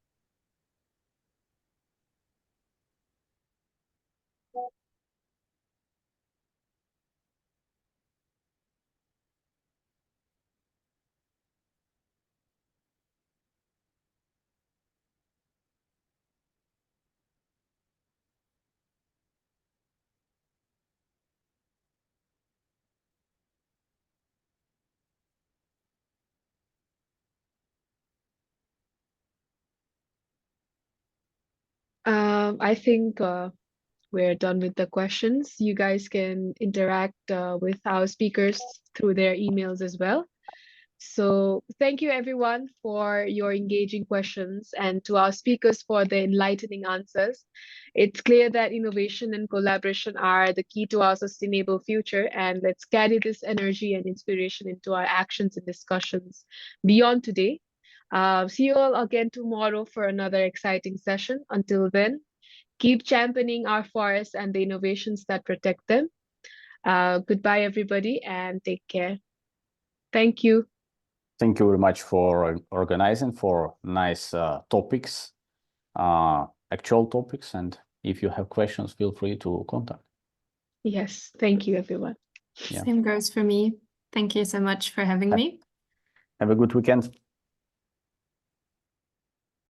I think we're done with the questions. You guys can interact with our speakers through their emails as well. So thank you everyone for your engaging questions and to our speakers for the enlightening answers. It's clear that innovation and collaboration are the key to our sustainable future, and let's carry this energy and inspiration into our actions and discussions beyond today. See you all again tomorrow for another exciting session. Until then, keep championing our forests and the innovations that protect them. Goodbye, everybody, and take care. Thank you. Thank you very much for organizing for nice topics, actual topics. And if you have questions, feel free to contact. Yes, thank you, everyone. Yeah. Same goes for me. Thank you so much for having me. Have a good weekend.